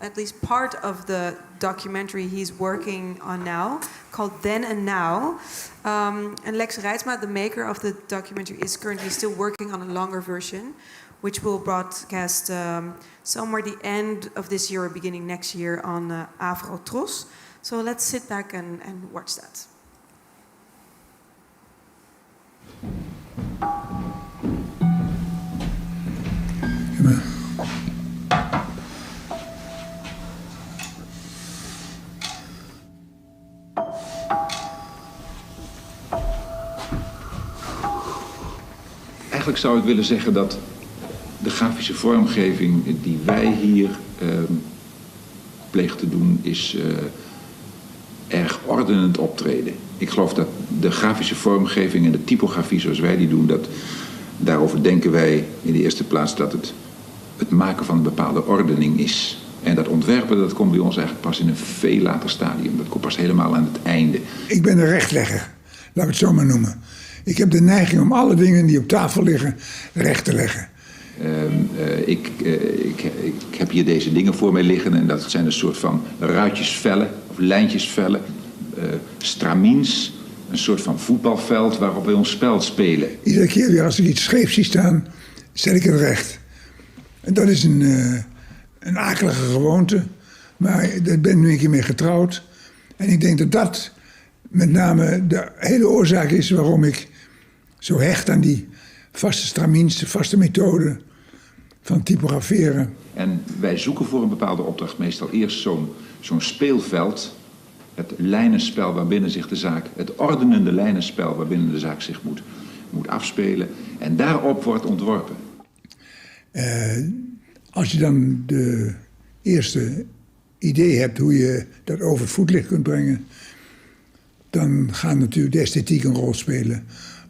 at least part of the documentary he's working on now, called Then and Now. And Lex Reitsma, the maker of the documentary, is currently still working on a longer version, which will broadcast somewhere the end of this year or beginning next year on Avro Tros. So let's sit back and watch that. Eigenlijk zou ik willen zeggen dat de grafische vormgeving die wij hier plegen te doen is erg ordenend optreden. Ik geloof dat de grafische vormgeving en de typografie zoals wij die doen, daarover denken wij in de eerste plaats dat het maken van een bepaalde ordening is. En dat ontwerpen, dat komt bij ons eigenlijk pas in een veel later stadium. Dat komt pas helemaal aan het einde. Ik ben een rechtlegger, laat ik het zo maar noemen. Ik heb de neiging om alle dingen die op tafel liggen recht te leggen. Ik heb hier deze dingen voor mij liggen en dat zijn een soort van ruitjesvellen of lijntjesvellen, stramins, een soort van voetbalveld waarop wij ons spel spelen. Iedere keer weer als ik iets scheef zie staan, zet ik het recht. En dat is een akelige gewoonte, maar daar ben ik nu een keer mee getrouwd. En ik denk dat dat met name de hele oorzaak is waarom ik zo hecht aan die vaste stramins, de vaste methode van typograferen. En wij zoeken voor een bepaalde opdracht meestal eerst zo'n speelveld. Het lijnenspel waarbinnen zich de zaak, het ordenende lijnenspel waarbinnen de zaak zich moet afspelen. En daarop wordt ontworpen. Als je dan de eerste idee hebt hoe je dat over het voetlicht kunt brengen, dan gaat natuurlijk de esthetiek een rol spelen.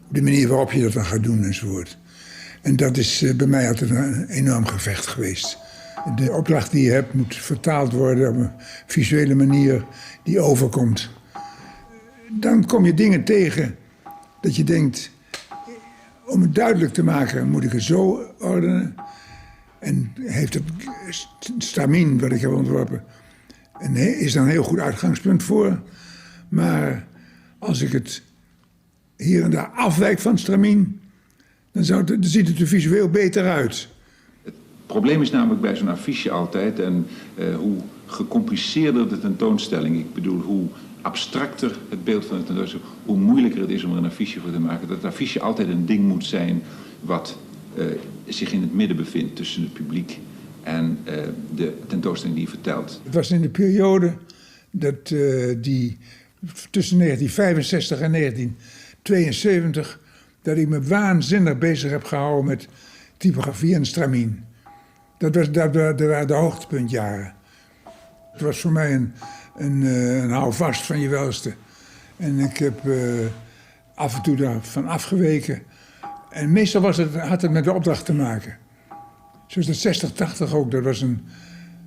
De manier waarop je dat dan gaat doen enzovoort. En dat is bij mij altijd een enorm gevecht geweest. De opdracht die je hebt moet vertaald worden op een visuele manier die overkomt. Dan kom je dingen tegen dat je denkt, om het duidelijk te maken moet ik het zo ordenen. En heeft het stamin wat ik heb ontworpen En is daar een heel goed uitgangspunt voor. Maar als ik het hier en daar afwijk van stramien, dan ziet het er visueel beter uit. Het probleem is namelijk bij zo'n affiche altijd, en hoe gecompliceerder de tentoonstelling, ik bedoel hoe abstracter het beeld van de tentoonstelling, hoe moeilijker het is om er een affiche voor te maken. Dat het affiche altijd een ding moet zijn wat zich in het midden bevindt tussen het publiek en de tentoonstelling die je vertelt. Het was in de periode dat die tussen 1965 en 1972... dat ik me waanzinnig bezig heb gehouden met typografie en stramien. Dat waren de hoogtepuntjaren. Het was voor mij een houvast van je welste. En ik heb af en toe daarvan afgeweken. En meestal had het met de opdracht te maken. Zoals de 60-80 ook. Dat was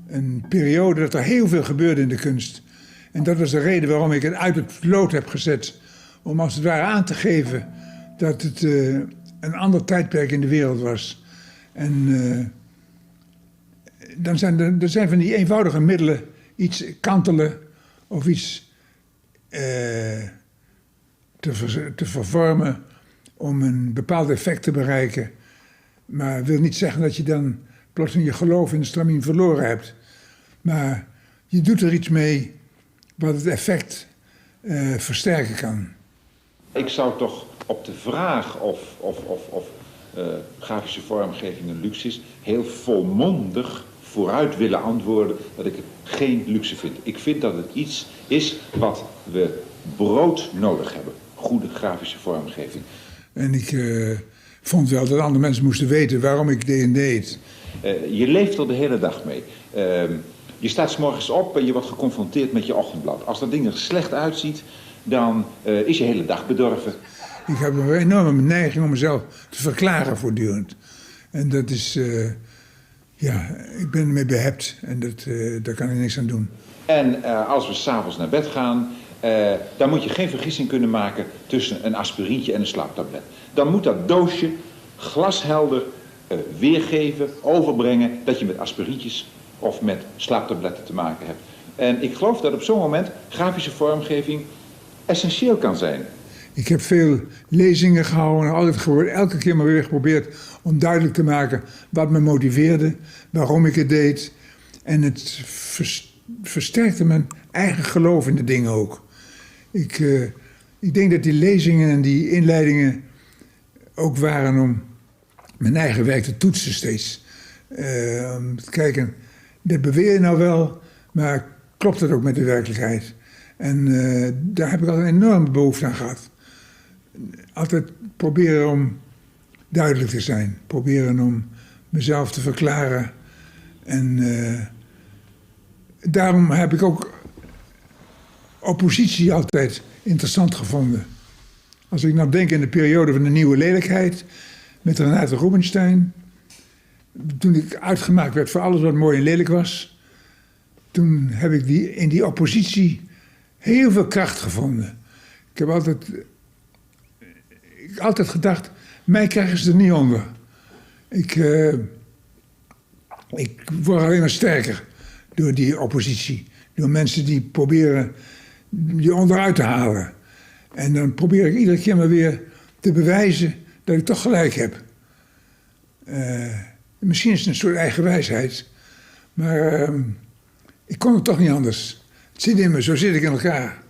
een periode dat er heel veel gebeurde in de kunst. En dat was de reden waarom ik het uit het lood heb gezet. Om als het ware aan te geven dat het een ander tijdperk in de wereld was. En dan zijn van die eenvoudige middelen iets kantelen of iets te vervormen om een bepaald effect te bereiken. Maar wil niet zeggen dat je dan plotseling je geloof in de stramien verloren hebt. Maar je doet er iets mee wat het effect versterken kan. Ik zou toch op de vraag of grafische vormgeving een luxe is, heel volmondig vooruit willen antwoorden dat ik het geen luxe vind. Ik vind dat het iets is wat we broodnodig hebben. Goede grafische vormgeving. En ik vond wel dat andere mensen moesten weten waarom ik dit deed. Je leeft er de hele dag mee. Je staat 's morgens op en je wordt geconfronteerd met je ochtendblad. Als dat ding er slecht uitziet, dan is je hele dag bedorven. Ik heb een enorme neiging om mezelf te verklaren voortdurend. En dat is, ik ben ermee behept en daar kan ik niks aan doen. En als we 's avonds naar bed gaan, dan moet je geen vergissing kunnen maken tussen een aspirintje en een slaaptablet. Dan moet dat doosje glashelder weergeven, overbrengen dat je met aspirintjes of met slaaptabletten te maken hebt. En ik geloof dat op zo'n moment grafische vormgeving essentieel kan zijn. Ik heb veel lezingen gehouden en altijd elke keer maar weer geprobeerd om duidelijk te maken wat me motiveerde, waarom ik het deed. En het versterkte mijn eigen geloof in de dingen ook. Ik denk dat die lezingen en die inleidingen ook waren om mijn eigen werk te toetsen steeds. Om te kijken, dat beweer je nou wel, maar klopt het ook met de werkelijkheid? En daar heb ik altijd een enorme behoefte aan gehad. Altijd proberen om duidelijk te zijn. Proberen om mezelf te verklaren. En daarom heb ik ook oppositie altijd interessant gevonden. Als ik nou denk in de periode van de nieuwe lelijkheid met Renate Rubinstein. Toen ik uitgemaakt werd voor alles wat mooi en lelijk was. Toen heb ik in die oppositie heel veel kracht gevonden. Ik heb altijd gedacht, mij krijgen ze er niet onder. Ik word alleen maar sterker door die oppositie. Door mensen die proberen je onderuit te halen. En dan probeer ik iedere keer maar weer te bewijzen dat ik toch gelijk heb. Misschien is het een soort eigen wijsheid. Maar ik kon het toch niet anders. Het zit in me, zo zit ik in elkaar.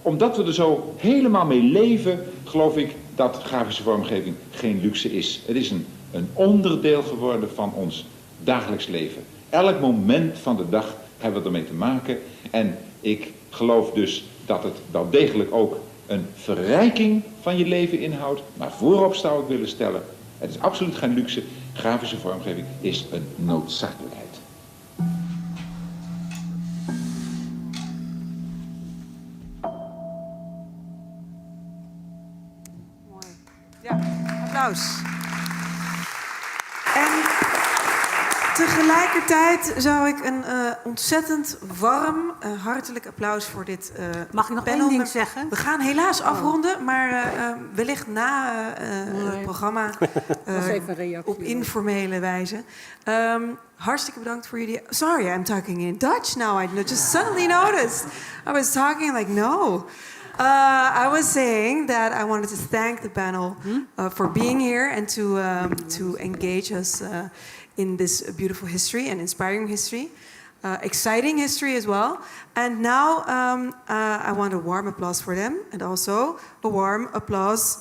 Omdat we er zo helemaal mee leven, geloof ik dat grafische vormgeving geen luxe is. Het is een onderdeel geworden van ons dagelijks leven. Elk moment van de dag hebben we ermee te maken. En ik geloof dus dat het wel degelijk ook een verrijking van je leven inhoudt. Maar voorop zou ik willen stellen, het is absoluut geen luxe. Grafische vormgeving is een noodzakelijkheid. Ja, applaus. En Tegelijkertijd zou ik een ontzettend warm, hartelijk applaus voor dit Mag ik nog panel. één ding zeggen? We gaan helaas afronden, maar wellicht na het programma even een reactie. op informele wijze. Hartstikke bedankt voor jullie... Sorry, I'm talking in Dutch now. I just suddenly noticed. I was talking like, no. I was saying that I wanted to thank the panel for being here and to engage us in this beautiful history and inspiring history. Exciting history as well. And now I want a warm applause for them and also a warm applause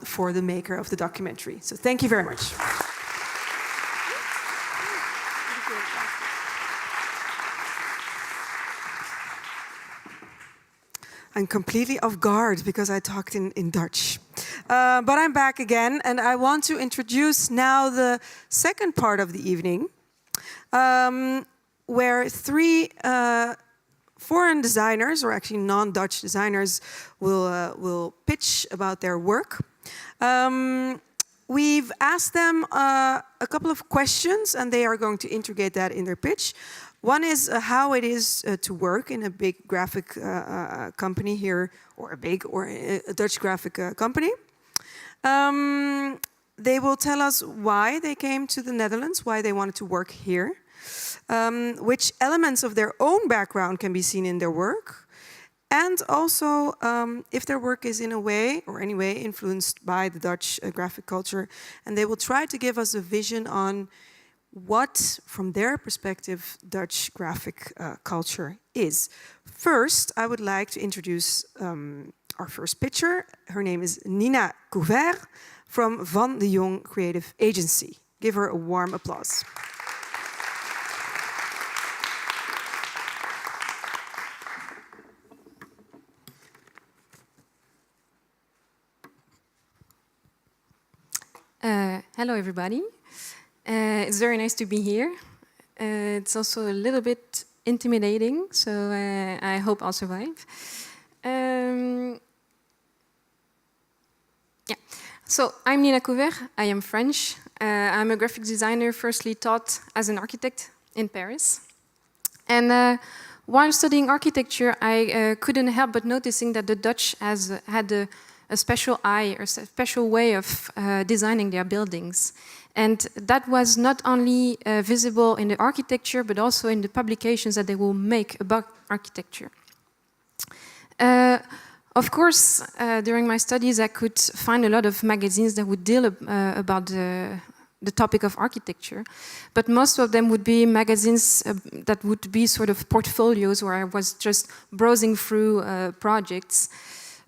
for the maker of the documentary. So thank you very much. I'm completely off guard because I talked in Dutch. But I'm back again, and I want to introduce now the second part of the evening, where three foreign designers, or actually non-Dutch designers, will pitch about their work. We've asked them a couple of questions, and they are going to integrate that in their pitch. One is how it is to work in a big graphic company here, or a Dutch graphic company. They will tell us why they came to the Netherlands, why they wanted to work here, which elements of their own background can be seen in their work, and also if their work is in a way, or any way, influenced by the Dutch graphic culture. And they will try to give us a vision on what, from their perspective, Dutch graphic culture is. First, I would like to introduce our first pitcher. Her name is Nina Couvert from Van de Jong Creative Agency. Give her a warm applause. Hello, everybody. It's very nice to be here. It's also a little bit intimidating, so I hope I'll survive. So I'm Nina Couvert. I am French. I'm a graphic designer, firstly taught as an architect in Paris. And while studying architecture, I couldn't help but noticing that the Dutch had a special eye, or a special way of designing their buildings. And that was not only visible in the architecture, but also in the publications that they will make about architecture. Of course, during my studies, I could find a lot of magazines that would deal about the topic of architecture, but most of them would be magazines that would be sort of portfolios where I was just browsing through projects.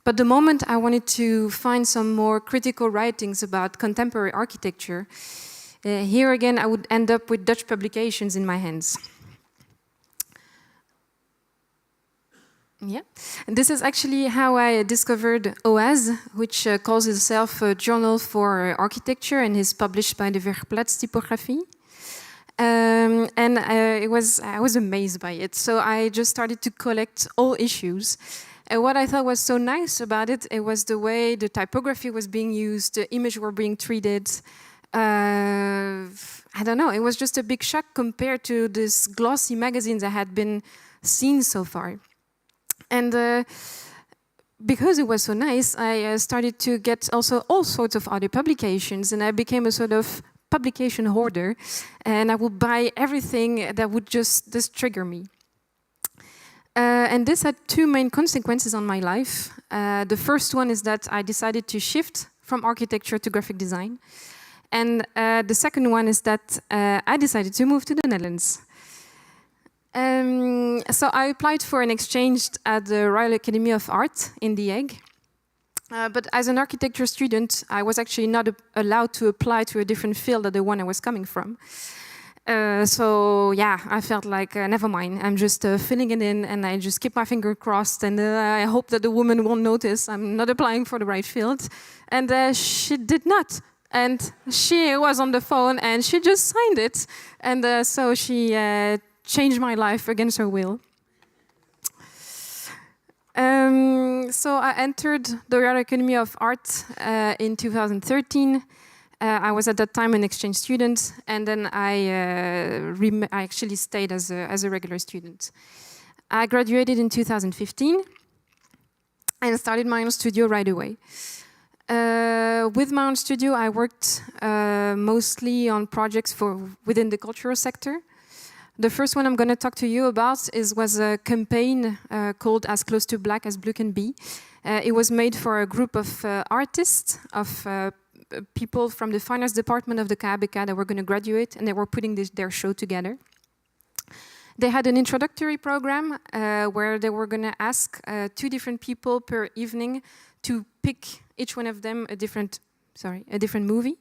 But the moment I wanted to find some more critical writings about contemporary architecture, here again I would end up with Dutch publications in my hands. Yeah, and this is actually how I discovered OAS, which calls itself a journal for architecture and is published by the Werkplaats Typografie. I was amazed by it, so I just started to collect all issues. And what I thought was so nice about it, it was the way the typography was being used, the images were being treated. I don't know, it was just a big shock compared to these glossy magazines I had been seen so far. And because it was so nice, I started to get also all sorts of other publications, and I became a sort of publication hoarder, and I would buy everything that would just trigger me. And this had two main consequences on my life. The first one is that I decided to shift from architecture to graphic design. And the second one is that I decided to move to the Netherlands. So I applied for an exchange at the Royal Academy of Art in The Hague. But as an architecture student, I was actually not allowed to apply to a different field than the one I was coming from. So yeah, I felt like, never mind, I'm just filling it in, and I just keep my finger crossed, and I hope that the woman won't notice I'm not applying for the right field. And she did not. And she was on the phone, and she just signed it. And so she changed my life against her will. So I entered the Royal Academy of Art in 2013. I was at that time an exchange student, and then I actually stayed as a regular student. I graduated in 2015 and started my own studio right away. With my own studio, I worked mostly on projects within the cultural sector. The first one I'm going to talk to you about was a campaign called As Close to Black as Blue Can Be. It was made for a group of artists, of people from the finance department of the KBK that were going to graduate, and they were putting their show together. They had an introductory program where they were going to ask 2 different people per evening to pick each one of them a different movie.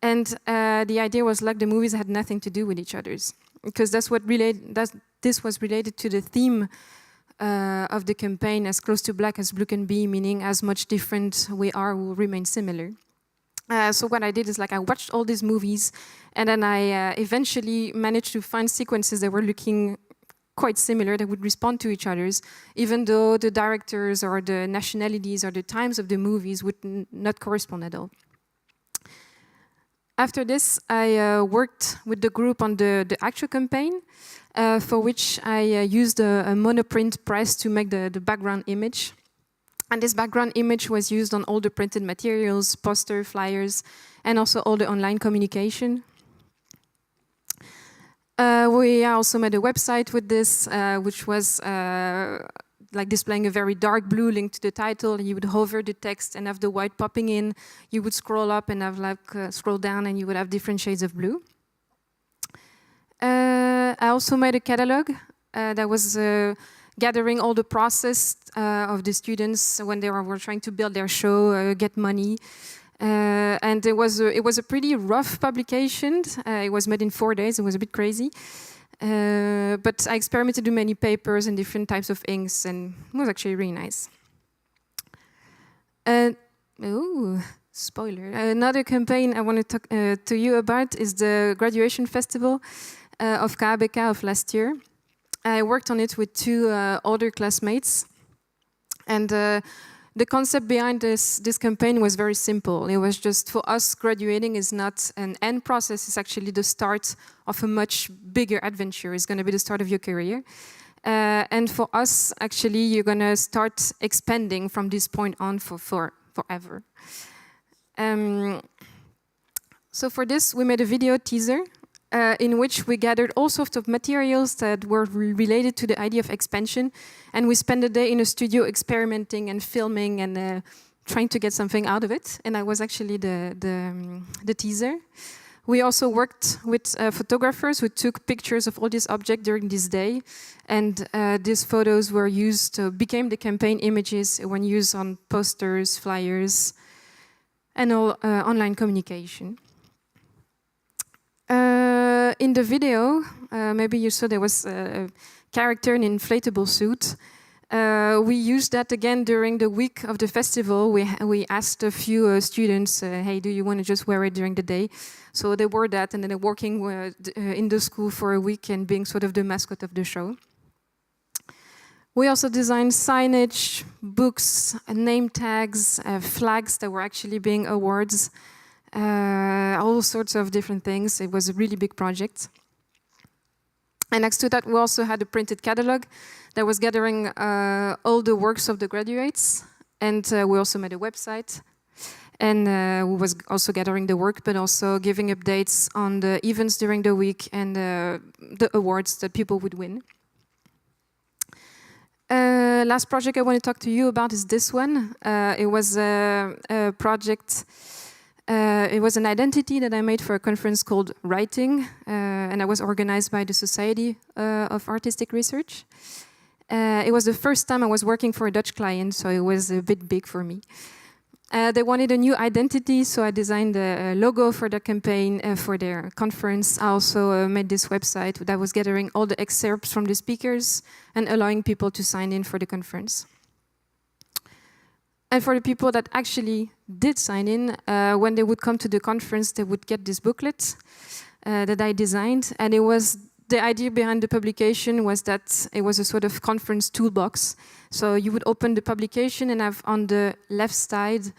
And the idea was like the movies had nothing to do with each other's, because this was related to the theme of the campaign, As Close to Black as Blue Can Be, meaning as much different we are, we'll remain similar. So what I did is I watched all these movies, and then I eventually managed to find sequences that were looking quite similar, that would respond to each other's, even though the directors or the nationalities or the times of the movies would not correspond at all. After this, I worked with the group on the actual campaign, for which I used a monoprint press to make the background image. And this background image was used on all the printed materials, poster, flyers, and also all the online communication. We also made a website with this, which was displaying a very dark blue link to the title. You would hover the text and have the white popping in. You would scroll up and have scroll down, and you would have different shades of blue. I also made a catalog that was gathering all the process of the students when they were trying to build their show, get money. And it was a pretty rough publication. It was made in 4 days. It was a bit crazy. But I experimented with many papers and different types of inks, and it was actually really nice. Spoiler. Another campaign I want to talk to you about is the graduation festival of KBK of last year. I worked on it with 2 older classmates, and the concept behind this campaign was very simple. It was just, for us, graduating is not an end process, it's actually the start of a much bigger adventure. It's going to be the start of your career. And for us, actually, you're going to start expanding from this point on forever. So for this, we made a video teaser in which we gathered all sorts of materials that were related to the idea of expansion, and we spent a day in a studio experimenting and filming and trying to get something out of it. And I was actually the teaser. We also worked with photographers who took pictures of all these objects during this day, and these photos were used became the campaign images when used on posters, flyers, and all online communication. In the video, maybe you saw there was a character in an inflatable suit. We used that again during the week of the festival. We asked a few students, hey, do you want to just wear it during the day? So they wore that, and then they're working in the school for a week and being sort of the mascot of the show. We also designed signage, books, name tags, flags that were actually being awards, all sorts of different things. It was a really big project. And next to that, we also had a printed catalog that was gathering all the works of the graduates. And we also made a website. And we was also gathering the work, but also giving updates on the events during the week and the awards that people would win. Last project I want to talk to you about is this one. It was a project. It was an identity that I made for a conference called Writing, and I was organized by the Society of Artistic Research. It was the first time I was working for a Dutch client, so it was a bit big for me. They wanted a new identity, so I designed a logo for the campaign, for their conference. I also made this website that was gathering all the excerpts from the speakers and allowing people to sign in for the conference. And for the people that actually did sign in, when they would come to the conference, they would get this booklet that I designed. And it was the idea behind the publication was that it was a sort of conference toolbox. So you would open the publication and have on the left side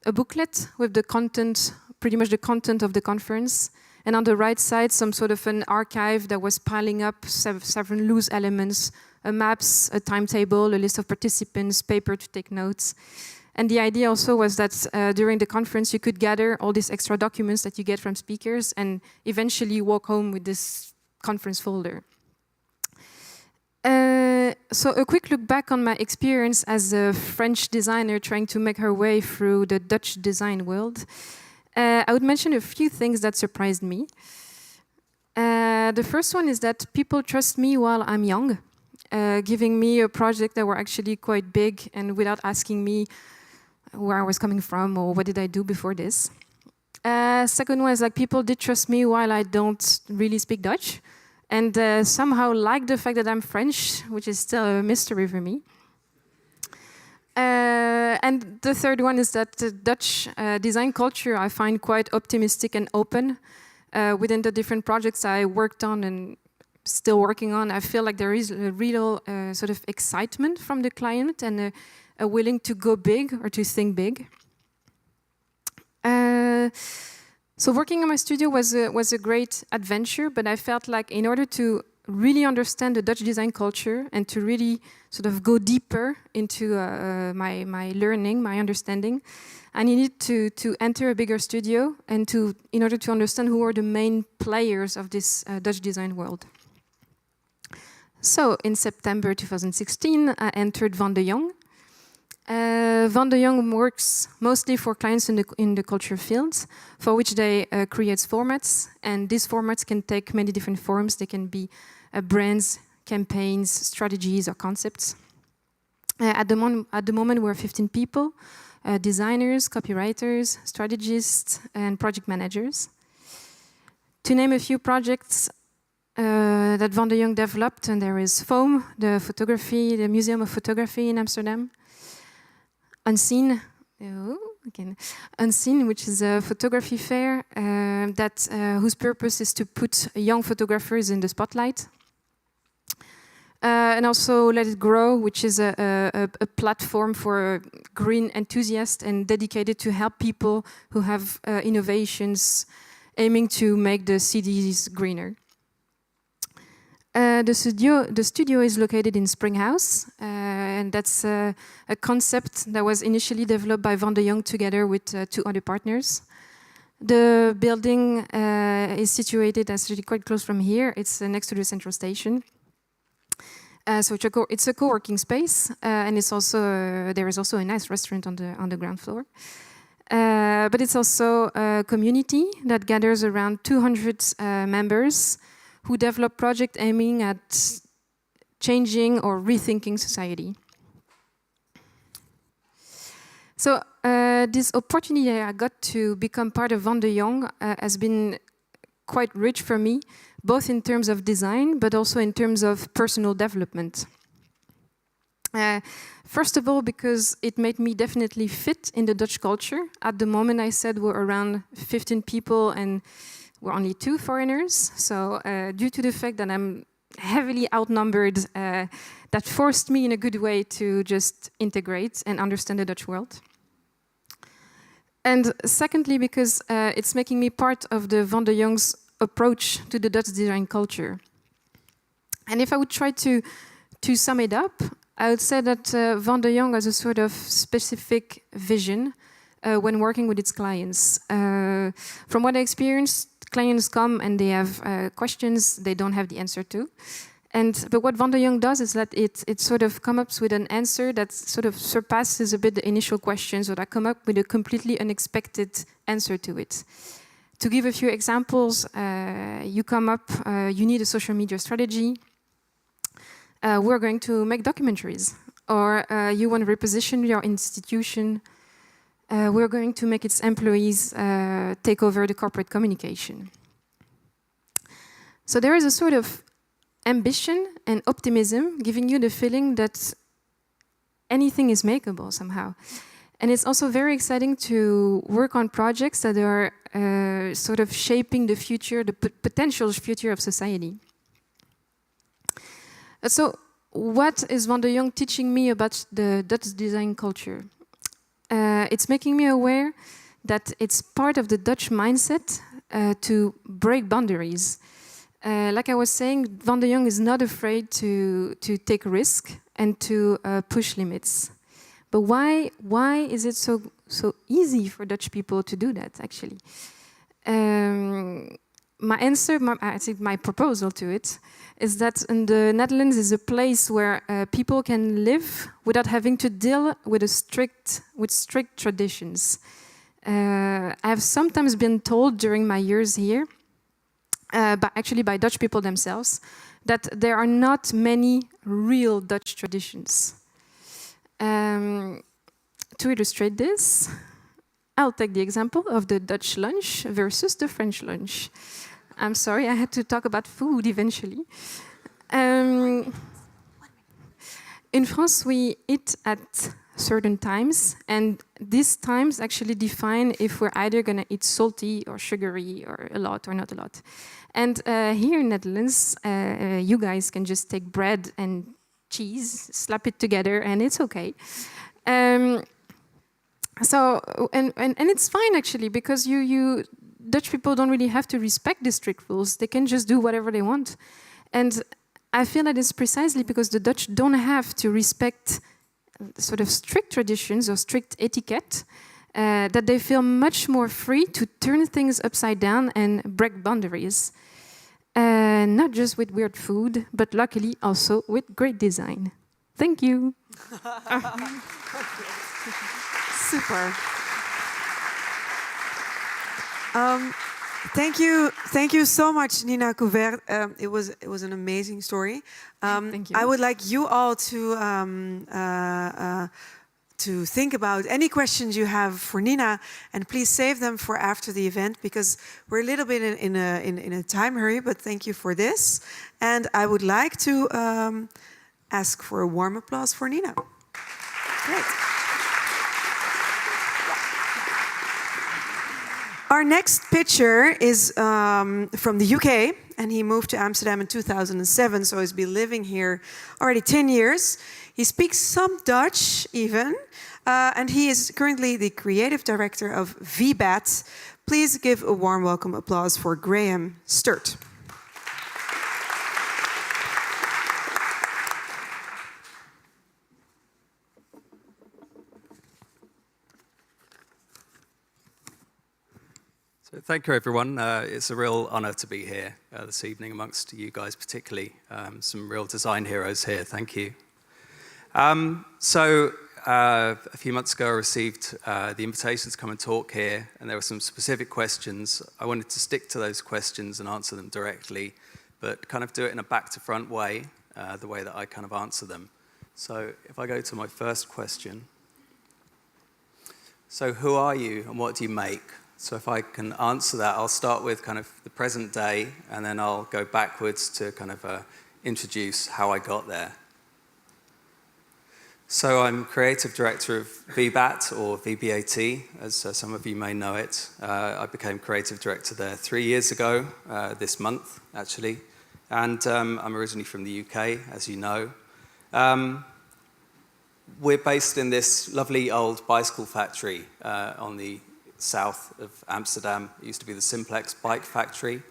a booklet with the content pretty much the content of the conference. And on the right side, some sort of an archive that was piling up several loose elements, maps, a timetable, a list of participants, paper to take notes. And the idea also was that during the conference, you could gather all these extra documents that you get from speakers and eventually walk home with this conference folder. So a quick look back on my experience as a French designer trying to make her way through the Dutch design world. I would mention a few things that surprised me. The first one is that people trust me while I'm young, giving me a project that were actually quite big and without asking me where I was coming from or what did I do before this. Second one is like people did trust me while I don't really speak Dutch and somehow like the fact that I'm French, which is still a mystery for me. And the third one is that the Dutch design culture I find quite optimistic and open. Within the different projects I worked on and still working on, I feel like there is a real sort of excitement from the client and a willing to go big or to think big. So working in my studio was a great adventure, but I felt like in order to really understand the Dutch design culture and to really sort of go deeper into my learning, my understanding, I needed to enter a bigger studio and in order to understand who are the main players of this Dutch design world. So in September 2016, I entered Van de Jong. Van de Jong works mostly for clients in the culture field, for which they create formats, and these formats can take many different forms. They can be brands, campaigns, strategies, or concepts. At the moment, we're 15 people, designers, copywriters, strategists, and project managers. To name a few projects that Van de Jong developed, and there is FOAM, the Museum of Photography in Amsterdam. Unseen, Unseen, which is a photography fair whose purpose is to put young photographers in the spotlight. And also Let It Grow, which is a platform for green enthusiasts and dedicated to help people who have innovations aiming to make the cities greener. The studio is located in Springhouse, and that's a concept that was initially developed by Van de Jong together with 2 other partners. The building is situated actually quite close from here. It's next to the central station. So it's a co-working space, and it's also there is also a nice restaurant on the ground floor. But it's also a community that gathers around 200 members who develop projects aiming at changing or rethinking society. So this opportunity I got to become part of Van de Jong has been quite rich for me, both in terms of design, but also in terms of personal development. First of all, because it made me definitely fit in the Dutch culture. At the moment, I said we're around 15 people and we're only 2 foreigners. So due to the fact that I'm heavily outnumbered, that forced me in a good way to just integrate and understand the Dutch world. And secondly, because it's making me part of the Van de Jong's approach to the Dutch design culture. And if I would try to sum it up, I would say that Van de Jong has a sort of specific vision when working with its clients. From what I experienced, clients come and they have questions they don't have the answer to. But what Van de Jong does is that it sort of comes up with an answer that sort of surpasses a bit the initial questions, or that come up with a completely unexpected answer to it. To give a few examples, you come up, you need a social media strategy. We're going to make documentaries. Or you want to reposition your institution. We're going to make its employees take over the corporate communication. So there is a sort of ambition and optimism giving you the feeling that anything is makeable somehow. And it's also very exciting to work on projects that are sort of shaping the future, the potential future of society. So what is Van de Jong teaching me about the Dutch design culture? It's making me aware that it's part of the Dutch mindset to break boundaries. Like I was saying, Van de Jong is not afraid to take risk and to push limits. But why is it so easy for Dutch people to do that, actually? My answer, I think my proposal to it, is that in the Netherlands is a place where people can live without having to deal with strict traditions. I have sometimes been told during my years here, actually by Dutch people themselves, that there are not many real Dutch traditions. To illustrate this, I'll take the example of the Dutch lunch versus the French lunch. I'm sorry, I had to talk about food eventually. In France, we eat at certain times, and these times actually define if we're either going to eat salty or sugary or a lot or not a lot. And here in Netherlands, you guys can just take bread and cheese, slap it together, and it's okay. So it's fine actually, because you Dutch people don't really have to respect the strict rules. They can just do whatever they want. And I feel that it's precisely because the Dutch don't have to respect sort of strict traditions or strict etiquette that they feel much more free to turn things upside down and break boundaries. Not just with weird food, but luckily also with great design. Thank you. Super. Thank you so much, Nina Couvert. It was an amazing story. Thank you. I would like you all to think about any questions you have for Nina, and please save them for after the event, because we're a little bit in a time hurry. But thank you for this, and I would like to ask for a warm applause for Nina. Great. Our next pitcher is from the UK, and he moved to Amsterdam in 2007, so he's been living here already 10 years. He speaks some Dutch even, and he is currently the creative director of VBAT. Please give a warm welcome applause for Graham Sturt. So thank you, everyone. It's a real honour to be here this evening amongst you guys, particularly some real design heroes here. Thank you. A few months ago, I received the invitation to come and talk here, and there were some specific questions. I wanted to stick to those questions and answer them directly, but kind of do it in a back-to-front way, the way that I kind of answer them. So if I go to my first question. So who are you and what do you make? So if I can answer that, I'll start with kind of the present day, and then I'll go backwards to kind of introduce how I got there. So I'm creative director of VBAT, or VBAT, as some of you may know it. I became creative director there 3 years ago, this month, actually. And I'm originally from the UK, as you know. We're based in this lovely old bicycle factory on the south of Amsterdam. It used to be the Simplex bike factory.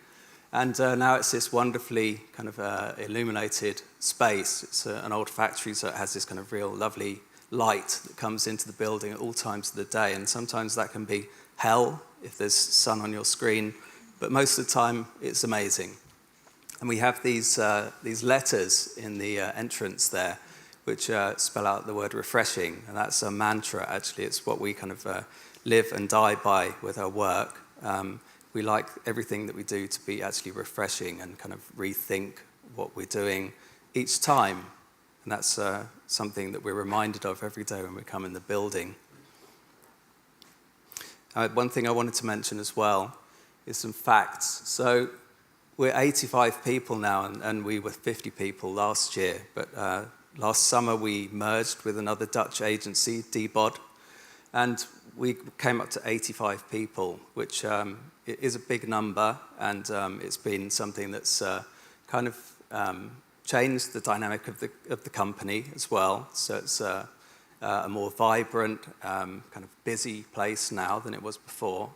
And now it's this wonderfully kind of illuminated space. It's an old factory, so it has this kind of real lovely light that comes into the building at all times of the day. And sometimes that can be hell if there's sun on your screen, but most of the time it's amazing. And we have these letters in the entrance there, which spell out the word refreshing. And that's a mantra, actually. It's what we kind of live and die by with our work. We like everything that we do to be actually refreshing and kind of rethink what we're doing each time. And that's something that we're reminded of every day when we come in the building. One thing I wanted to mention as well is some facts. So we're 85 people now, and we were 50 people last year. But last summer we merged with another Dutch agency, DBOD, and we came up to 85 people, which it is a big number, and it's been something that's kind of changed the dynamic of the company as well. So a more vibrant, kind of busy place now than it was before.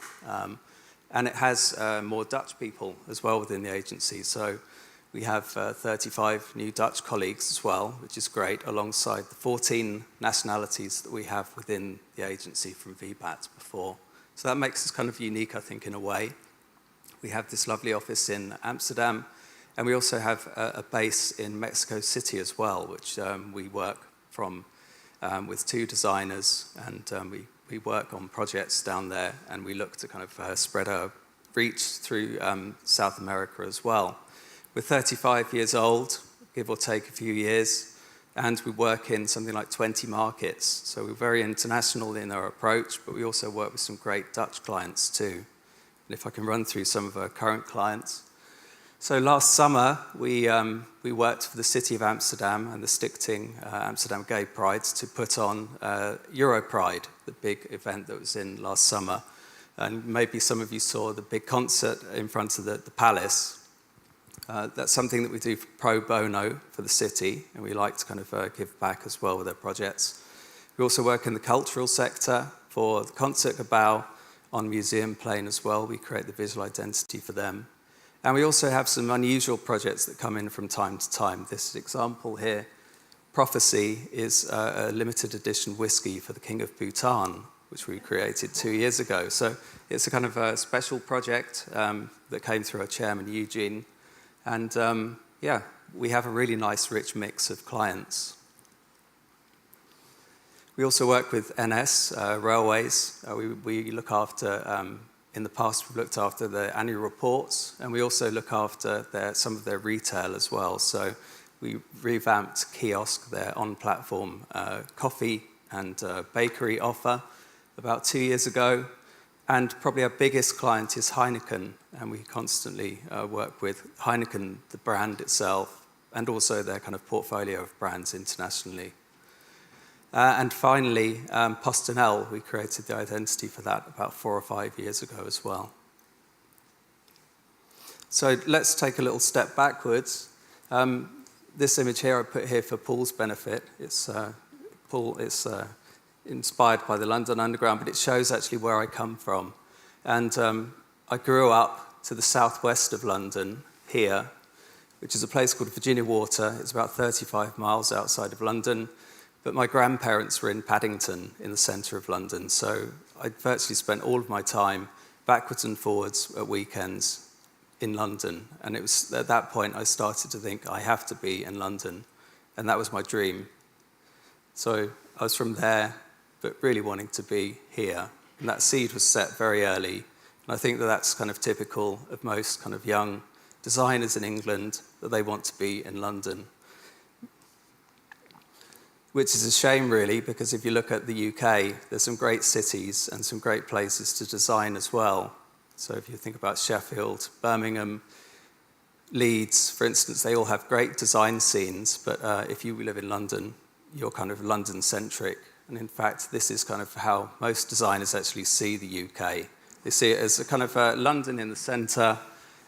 And it has more Dutch people as well within the agency. So we have 35 new Dutch colleagues as well, which is great, alongside the 14 nationalities that we have within the agency from VBAT before. So that makes us kind of unique, I think, in a way. We have this lovely office in Amsterdam, and we also have a base in Mexico City as well, which we work from with 2 designers, and we work on projects down there, and we look to kind of spread our reach through South America as well. We're 35 years old, give or take a few years, and we work in something like 20 markets. So we're very international in our approach, but we also work with some great Dutch clients too. And if I can run through some of our current clients. So last summer, we worked for the City of Amsterdam and the Stichting Amsterdam Gay Prides to put on Euro Pride, the big event that was in last summer. And maybe some of you saw the big concert in front of the palace. That's something that we do pro bono for the city, and we like to kind of give back as well with our projects. We also work in the cultural sector for the Concert Gebouw on Museum Plane as well. We create the visual identity for them. And we also have some unusual projects that come in from time to time. This example here, Prophecy, is a limited edition whiskey for the King of Bhutan, which we created 2 years ago. So it's a kind of a special project that came through our chairman, Eugene. And yeah, we have a really nice, rich mix of clients. We also work with NS, Railways. We look after, in the past, we've looked after their annual reports, and we also look after some of their retail as well. So we revamped Kiosk, their on-platform coffee and bakery offer, about 2 years ago. And probably our biggest client is Heineken, and we constantly work with Heineken, the brand itself, and also their kind of portfolio of brands internationally. And finally, PostNL, we created the identity for that about 4 or 5 years ago as well. So let's take a little step backwards. This image here I put here for Paul's benefit. Paul is inspired by the London Underground, but it shows actually where I come from. And I grew up to the southwest of London, here, which is a place called Virginia Water. It's about 35 miles outside of London, but my grandparents were in Paddington, in the centre of London, so I virtually spent all of my time backwards and forwards at weekends in London. And it was at that point I started to think, I have to be in London, and that was my dream. So I was from there, but really wanting to be here. And that seed was set very early. And I think that that's kind of typical of most kind of young designers in England, that they want to be in London. Which is a shame, really, because if you look at the UK, there's some great cities and some great places to design as well. So if you think about Sheffield, Birmingham, Leeds, for instance, they all have great design scenes, but if you live in London, you're kind of London-centric. And in fact, this is kind of how most designers actually see the UK. They see it as a kind of London in the centre,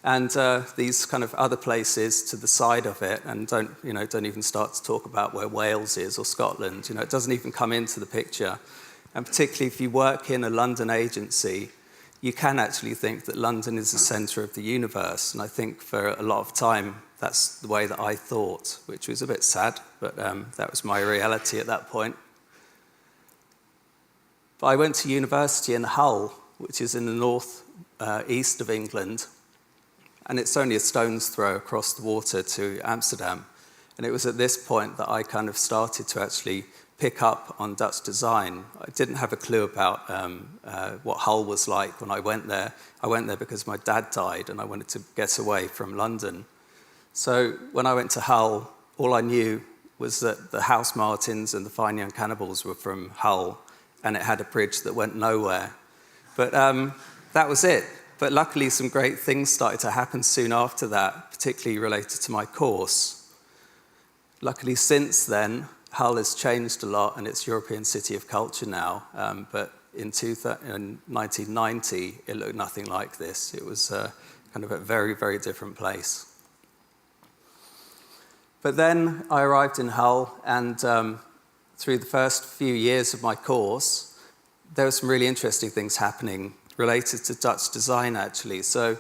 and these kind of other places to the side of it, and don't even start to talk about where Wales is or Scotland. It doesn't even come into the picture. And particularly if you work in a London agency, you can actually think that London is the centre of the universe. And I think for a lot of time, that's the way that I thought, which was a bit sad, but that was my reality at that point. But I went to university in Hull, which is in the north east of England, and it's only a stone's throw across the water to Amsterdam. And it was at this point that I kind of started to actually pick up on Dutch design. I didn't have a clue about what Hull was like when I went there. I went there because my dad died and I wanted to get away from London. So when I went to Hull, all I knew was that the House Martins and the Fine Young Cannibals were from Hull, and it had a bridge that went nowhere. But that was it. But luckily, some great things started to happen soon after that, particularly related to my course. Luckily, since then, Hull has changed a lot, and it's European City of Culture now. But in 1990, it looked nothing like this. It was kind of a very, very different place. But then I arrived in Hull, and through the first few years of my course, there were some really interesting things happening related to Dutch design, actually. So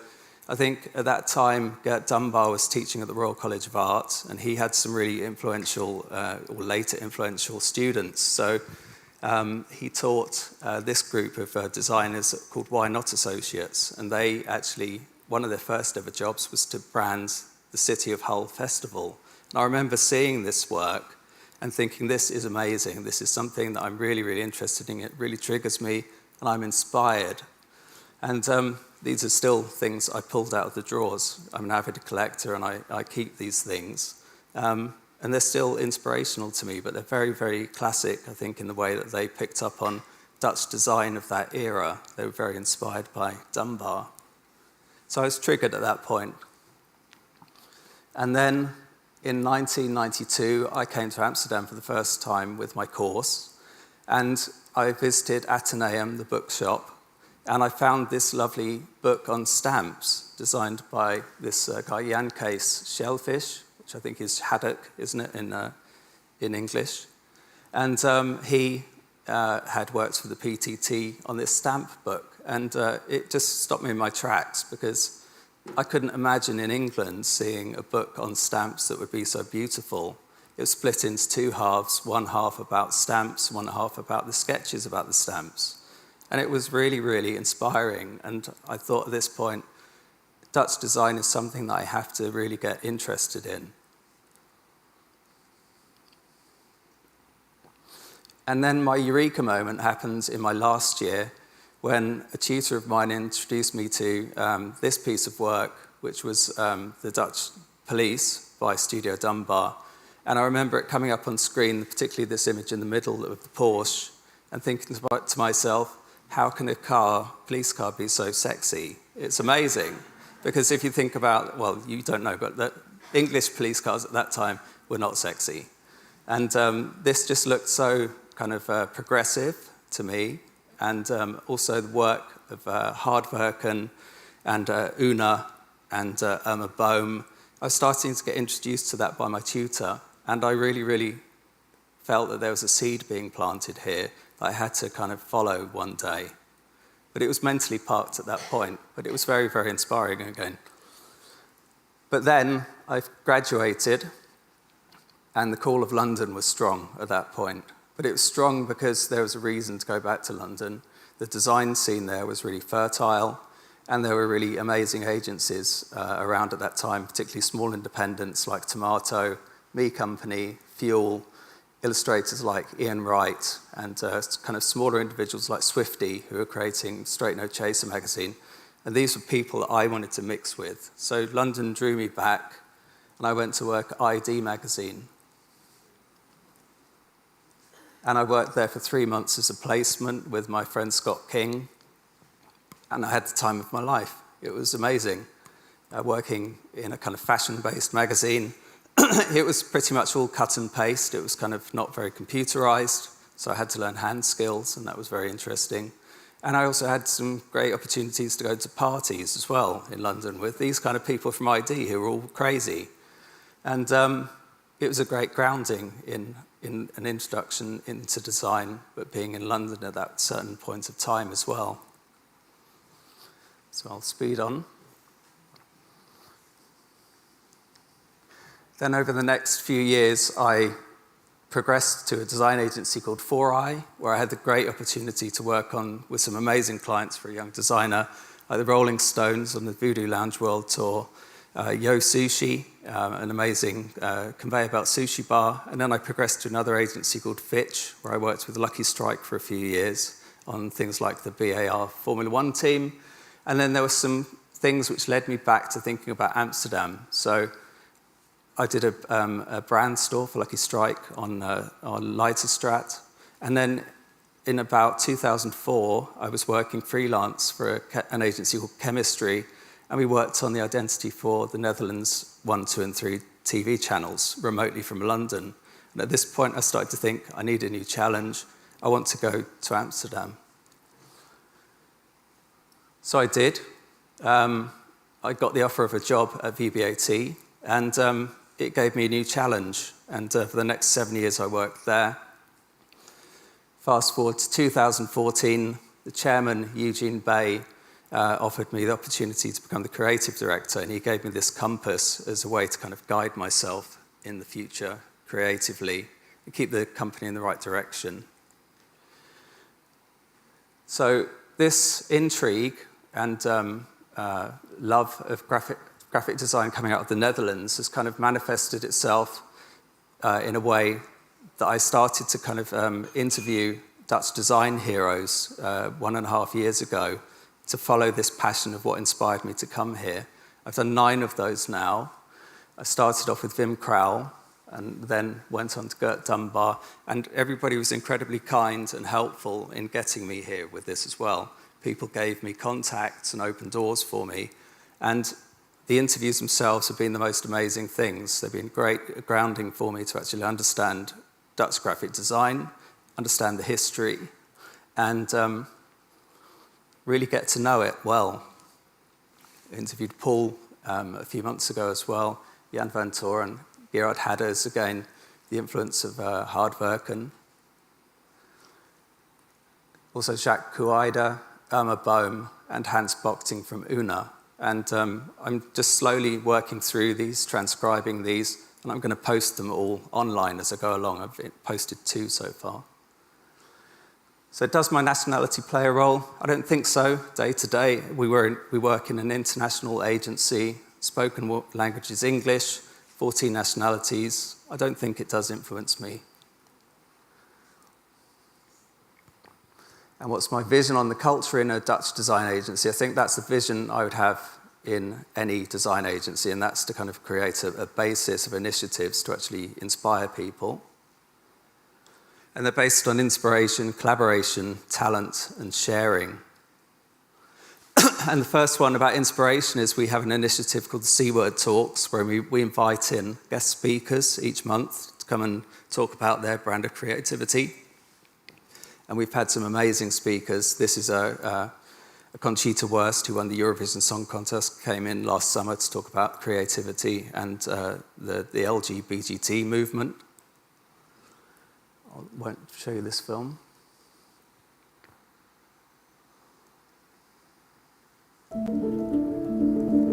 I think at that time, Gert Dunbar was teaching at the Royal College of Art, and he had some really influential, or later influential students. So he taught this group of designers called Why Not Associates, and they actually, one of their first ever jobs was to brand the City of Hull Festival. And I remember seeing this work and thinking, this is amazing. This is something that I'm really, really interested in. It really triggers me, and I'm inspired. And these are still things I pulled out of the drawers. I'm an avid collector, and I keep these things. And they're still inspirational to me, but they're very, very classic, I think, in the way that they picked up on Dutch design of that era. They were very inspired by Dunbar. So I was triggered at that point. And then in 1992, I came to Amsterdam for the first time with my course, and I visited Atheneum, the bookshop, and I found this lovely book on stamps designed by this guy, Jan Kees Shellfish, which I think is haddock, isn't it, in English? And he had worked for the PTT on this stamp book, and it just stopped me in my tracks, because I couldn't imagine in England seeing a book on stamps that would be so beautiful. It was split into two halves, one half about stamps, one half about the sketches about the stamps. And it was really, really inspiring. And I thought at this point, Dutch design is something that I have to really get interested in. And then my eureka moment happened in my last year when a tutor of mine introduced me to this piece of work, which was the Dutch Police by Studio Dunbar. And I remember it coming up on screen, particularly this image in the middle of the Porsche, and thinking to myself, how can a police car be so sexy? It's amazing. Because if you think about, well, you don't know, but the English police cars at that time were not sexy. And this just looked so kind of progressive to me. And also the work of Hardwerken and Una and Irma Bohm. I was starting to get introduced to that by my tutor. And I really, really felt that there was a seed being planted here that I had to kind of follow one day. But it was mentally parked at that point. But it was very, very inspiring again. But then I graduated, and the call of London was strong at that point. But it was strong because there was a reason to go back to London. The design scene there was really fertile, and there were really amazing agencies around at that time, particularly small independents like Tomato, Me Company, Fuel, illustrators like Ian Wright, and kind of smaller individuals like Swifty, who were creating Straight No Chaser magazine. And these were people that I wanted to mix with. So London drew me back, and I went to work at ID magazine. And I worked there for 3 months as a placement with my friend Scott King. And I had the time of my life. It was amazing, working in a kind of fashion-based magazine. It was pretty much all cut and paste. It was kind of not very computerized. So I had to learn hand skills, and that was very interesting. And I also had some great opportunities to go to parties as well in London with these kind of people from ID who were all crazy. And it was a great grounding in an introduction into design, but being in London at that certain point of time as well. So I'll speed on. Then over the next few years, I progressed to a design agency called 4i, where I had the great opportunity to work with some amazing clients for a young designer, like the Rolling Stones on the Voodoo Lounge World Tour, Yo Sushi, an amazing conveyor belt sushi bar. And then I progressed to another agency called Fitch, where I worked with Lucky Strike for a few years on things like the BAR Formula One team. And then there were some things which led me back to thinking about Amsterdam. So I did a brand store for Lucky Strike on Leidsestraat. And then in about 2004, I was working freelance for an agency called Chemistry, and we worked on the identity for the Netherlands 1, 2, and 3 TV channels remotely from London. And at this point, I started to think, I need a new challenge. I want to go to Amsterdam. So I did. I got the offer of a job at VBAT, and it gave me a new challenge. And for the next 7 years, I worked there. Fast forward to 2014, the chairman, Eugene Bay, offered me the opportunity to become the creative director, and he gave me this compass as a way to kind of guide myself in the future creatively and keep the company in the right direction. So this intrigue and love of graphic design coming out of the Netherlands has kind of manifested itself in a way that I started to kind of interview Dutch design heroes 1.5 years ago to follow this passion of what inspired me to come here. I've done 9 of those now. I started off with Wim Krauw and then went on to Gert Dunbar, and everybody was incredibly kind and helpful in getting me here with this as well. People gave me contacts and opened doors for me, and the interviews themselves have been the most amazing things. They've been great grounding for me to actually understand Dutch graphic design, understand the history, and really get to know it well. I interviewed Paul a few months ago as well, Jan van Toren, Gerard Hadders, again, the influence of Hardwerken. Also Jacques Kouaida, Irma Bohm, and Hans Bochting from Una. And I'm just slowly working through these, transcribing these, and I'm going to post them all online as I go along. I've posted 2 so far. So does my nationality play a role? I don't think so. Day to day, we work in an international agency. Spoken language is English, 14 nationalities. I don't think it does influence me. And what's my vision on the culture in a Dutch design agency? I think that's the vision I would have in any design agency, and that's to kind of create a basis of initiatives to actually inspire people. And they're based on inspiration, collaboration, talent, and sharing. And the first one about inspiration is we have an initiative called the C-Word Talks, where we invite in guest speakers each month to come and talk about their brand of creativity. And we've had some amazing speakers. This is a Conchita Wurst, who won the Eurovision Song Contest, came in last summer to talk about creativity and the LGBT movement. I won't show you this film.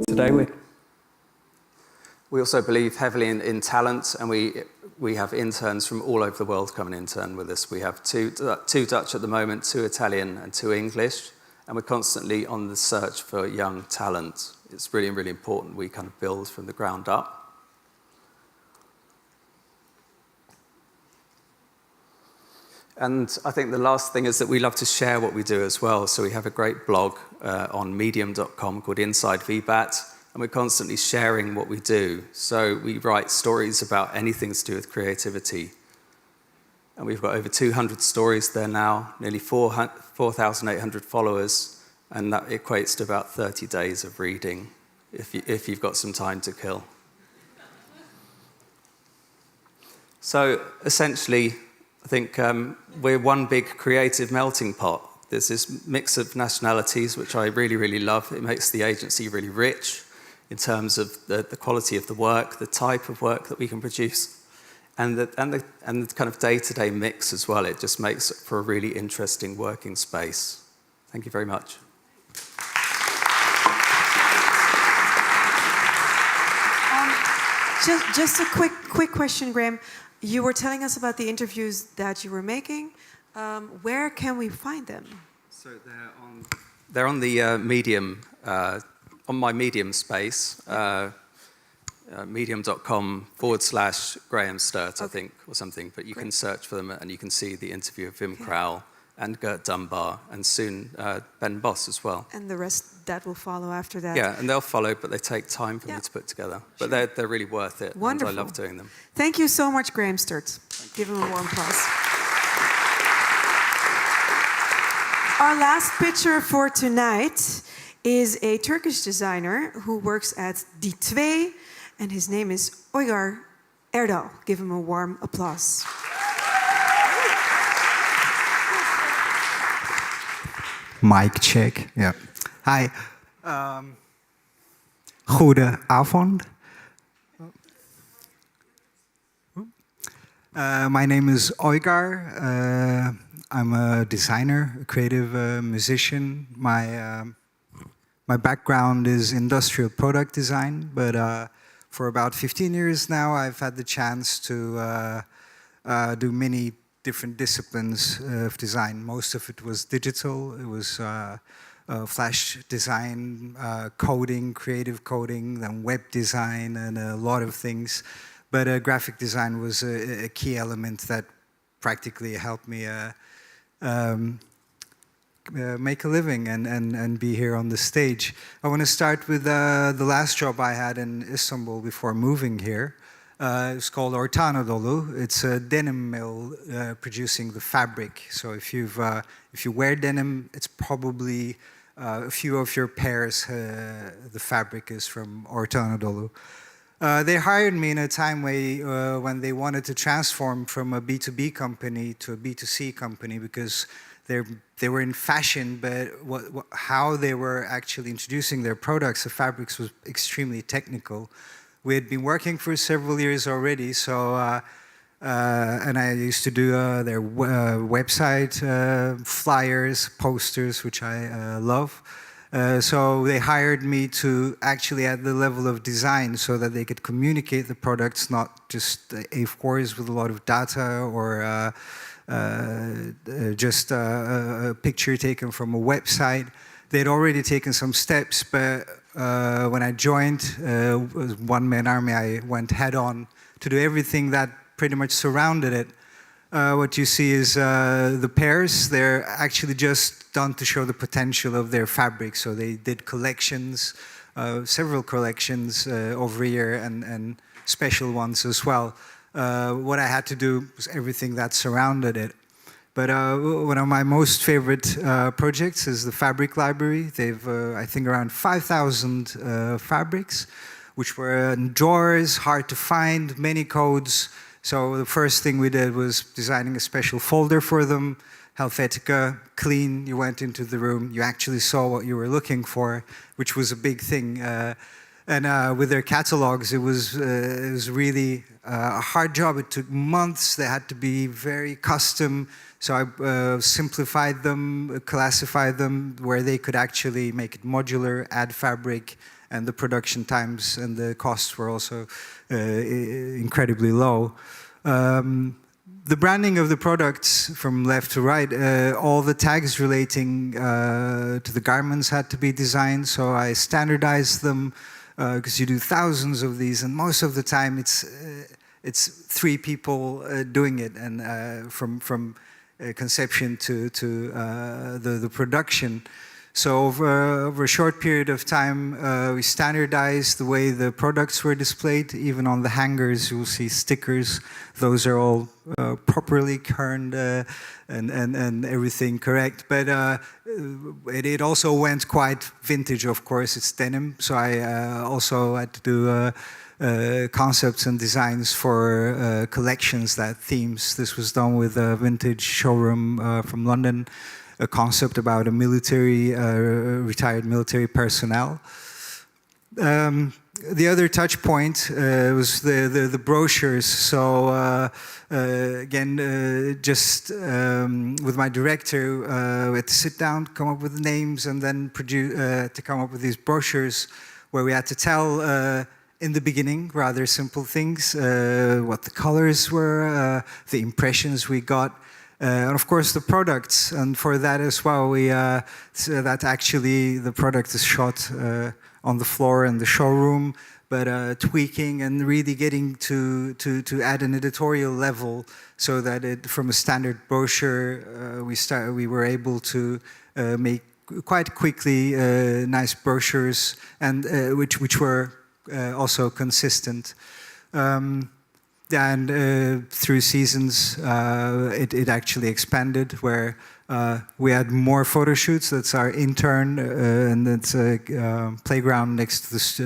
Today we also believe heavily in talent, and we have interns from all over the world come and intern with us. We have two Dutch at the moment, 2 Italian and 2 English, and we're constantly on the search for young talent. It's really, really important we kind of build from the ground up. And I think the last thing is that we love to share what we do as well. So we have a great blog on medium.com called Inside VBAT, and we're constantly sharing what we do. So we write stories about anything to do with creativity. And we've got over 200 stories there now, nearly 4,800 followers, and that equates to about 30 days of reading, if you've got some time to kill. So essentially, I think we're one big creative melting pot. There's this mix of nationalities, which I really, really love. It makes the agency really rich in terms of the quality of the work, the type of work that we can produce, and the kind of day-to-day mix as well. It just makes it for a really interesting working space. Thank you very much. Just a quick question, Graham. You were telling us about the interviews that you were making. Where can we find them? So they're on the Medium, on my Medium space, medium.com/Graham Sturt, I think, or something. But you can search for them and you can see the interview of Wim Krauw and Gert Dunbar, and soon Ben Bos as well. And the rest that will follow after that. Yeah, and they'll follow, but they take time for me to put together. But they're really worth it. Wonderful. And I love doing them. Thank you so much, Graham Sturt. Give him a warm applause. Our last picture for tonight is a Turkish designer who works at Die Twee, and his name is Oygar Erdal. Give him a warm applause. Mic check. Yeah. Hi. Goedenavond. My name is Oygar. I'm a designer, a creative musician. My background is industrial product design, but for about 15 years now, I've had the chance to do many different disciplines of design. Most of it was digital. It was flash design, coding, creative coding, then web design, and a lot of things. But graphic design was a key element that practically helped me make a living and be here on the stage. I want to start with the last job I had in Istanbul before moving here. It's called Ortanadolu. It's a denim mill producing the fabric. So if you wear denim, it's probably a few of your pairs. The fabric is from Ortanadolu. They hired me in a time when they wanted to transform from a B2B company to a B2C company because they were in fashion, but how they were actually introducing their products, the fabrics, was extremely technical. We had been working for several years already, so and I used to do their website, flyers, posters, which I love. So they hired me to actually at the level of design so that they could communicate the products, not just A4s with a lot of data or just a picture taken from a website. They'd already taken some steps, but when I joined one-man army, I went head-on to do everything that pretty much surrounded it. What you see is the pairs. They're actually just done to show the potential of their fabric. So they did collections, several collections over a year, and special ones as well. What I had to do was everything that surrounded it. But one of my most favorite projects is the fabric library. They've, I think, around 5,000 fabrics, which were in drawers, hard to find, many codes. So the first thing we did was designing a special folder for them. Helvetica, clean, you went into the room, you actually saw what you were looking for, which was a big thing. And with their catalogs, it was really a hard job. It took months. They had to be very custom. So I simplified them, classified them, where they could actually make it modular, add fabric, and the production times and the costs were also incredibly low. The branding of the products from left to right, all the tags relating to the garments had to be designed, so I standardized them because you do thousands of these, and most of the time it's 3 people doing it, and from conception to the production. So over a short period of time, we standardized the way the products were displayed. Even on the hangers, you will see stickers. Those are all properly kerned and everything correct. But it also went quite vintage, of course. It's denim, so I also had to do concepts and designs for collections, that themes. This was done with a vintage showroom from London. A concept about a military, retired military personnel. The other touch point was the brochures. So again, just with my director, we had to sit down, come up with names, and then to come up with these brochures where we had to tell in the beginning rather simple things, what the colors were, the impressions we got. And of course the products, and for that as well, we so that actually the product is shot on the floor in the showroom, but tweaking and really getting to add an editorial level so that it, from a standard brochure, we were able to make quite quickly nice brochures, and which were also consistent. And through seasons, it actually expanded, where we had more photo shoots. That's our intern, and it's a playground next to this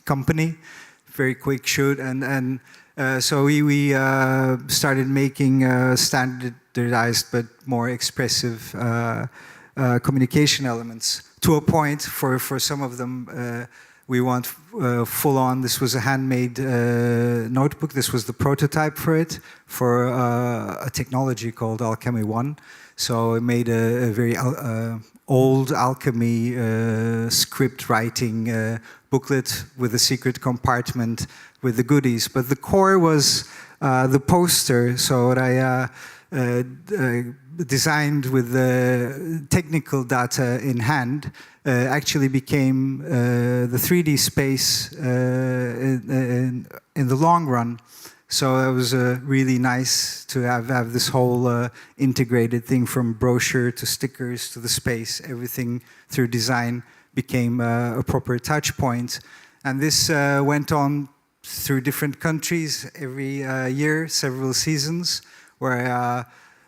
company. Very quick shoot, and so we started making standardized but more expressive communication elements, to a point for some of them We went full on. This was a handmade notebook. This was the prototype for it, for a technology called Alchemy 1. So it made a very old alchemy script writing booklet with a secret compartment with the goodies. But the core was the poster. So what I designed with the technical data in hand actually became the 3D space in the long run. So it was really nice to have this whole integrated thing, from brochure to stickers to the space. Everything through design became a proper touch point. And this went on through different countries every year, several seasons, where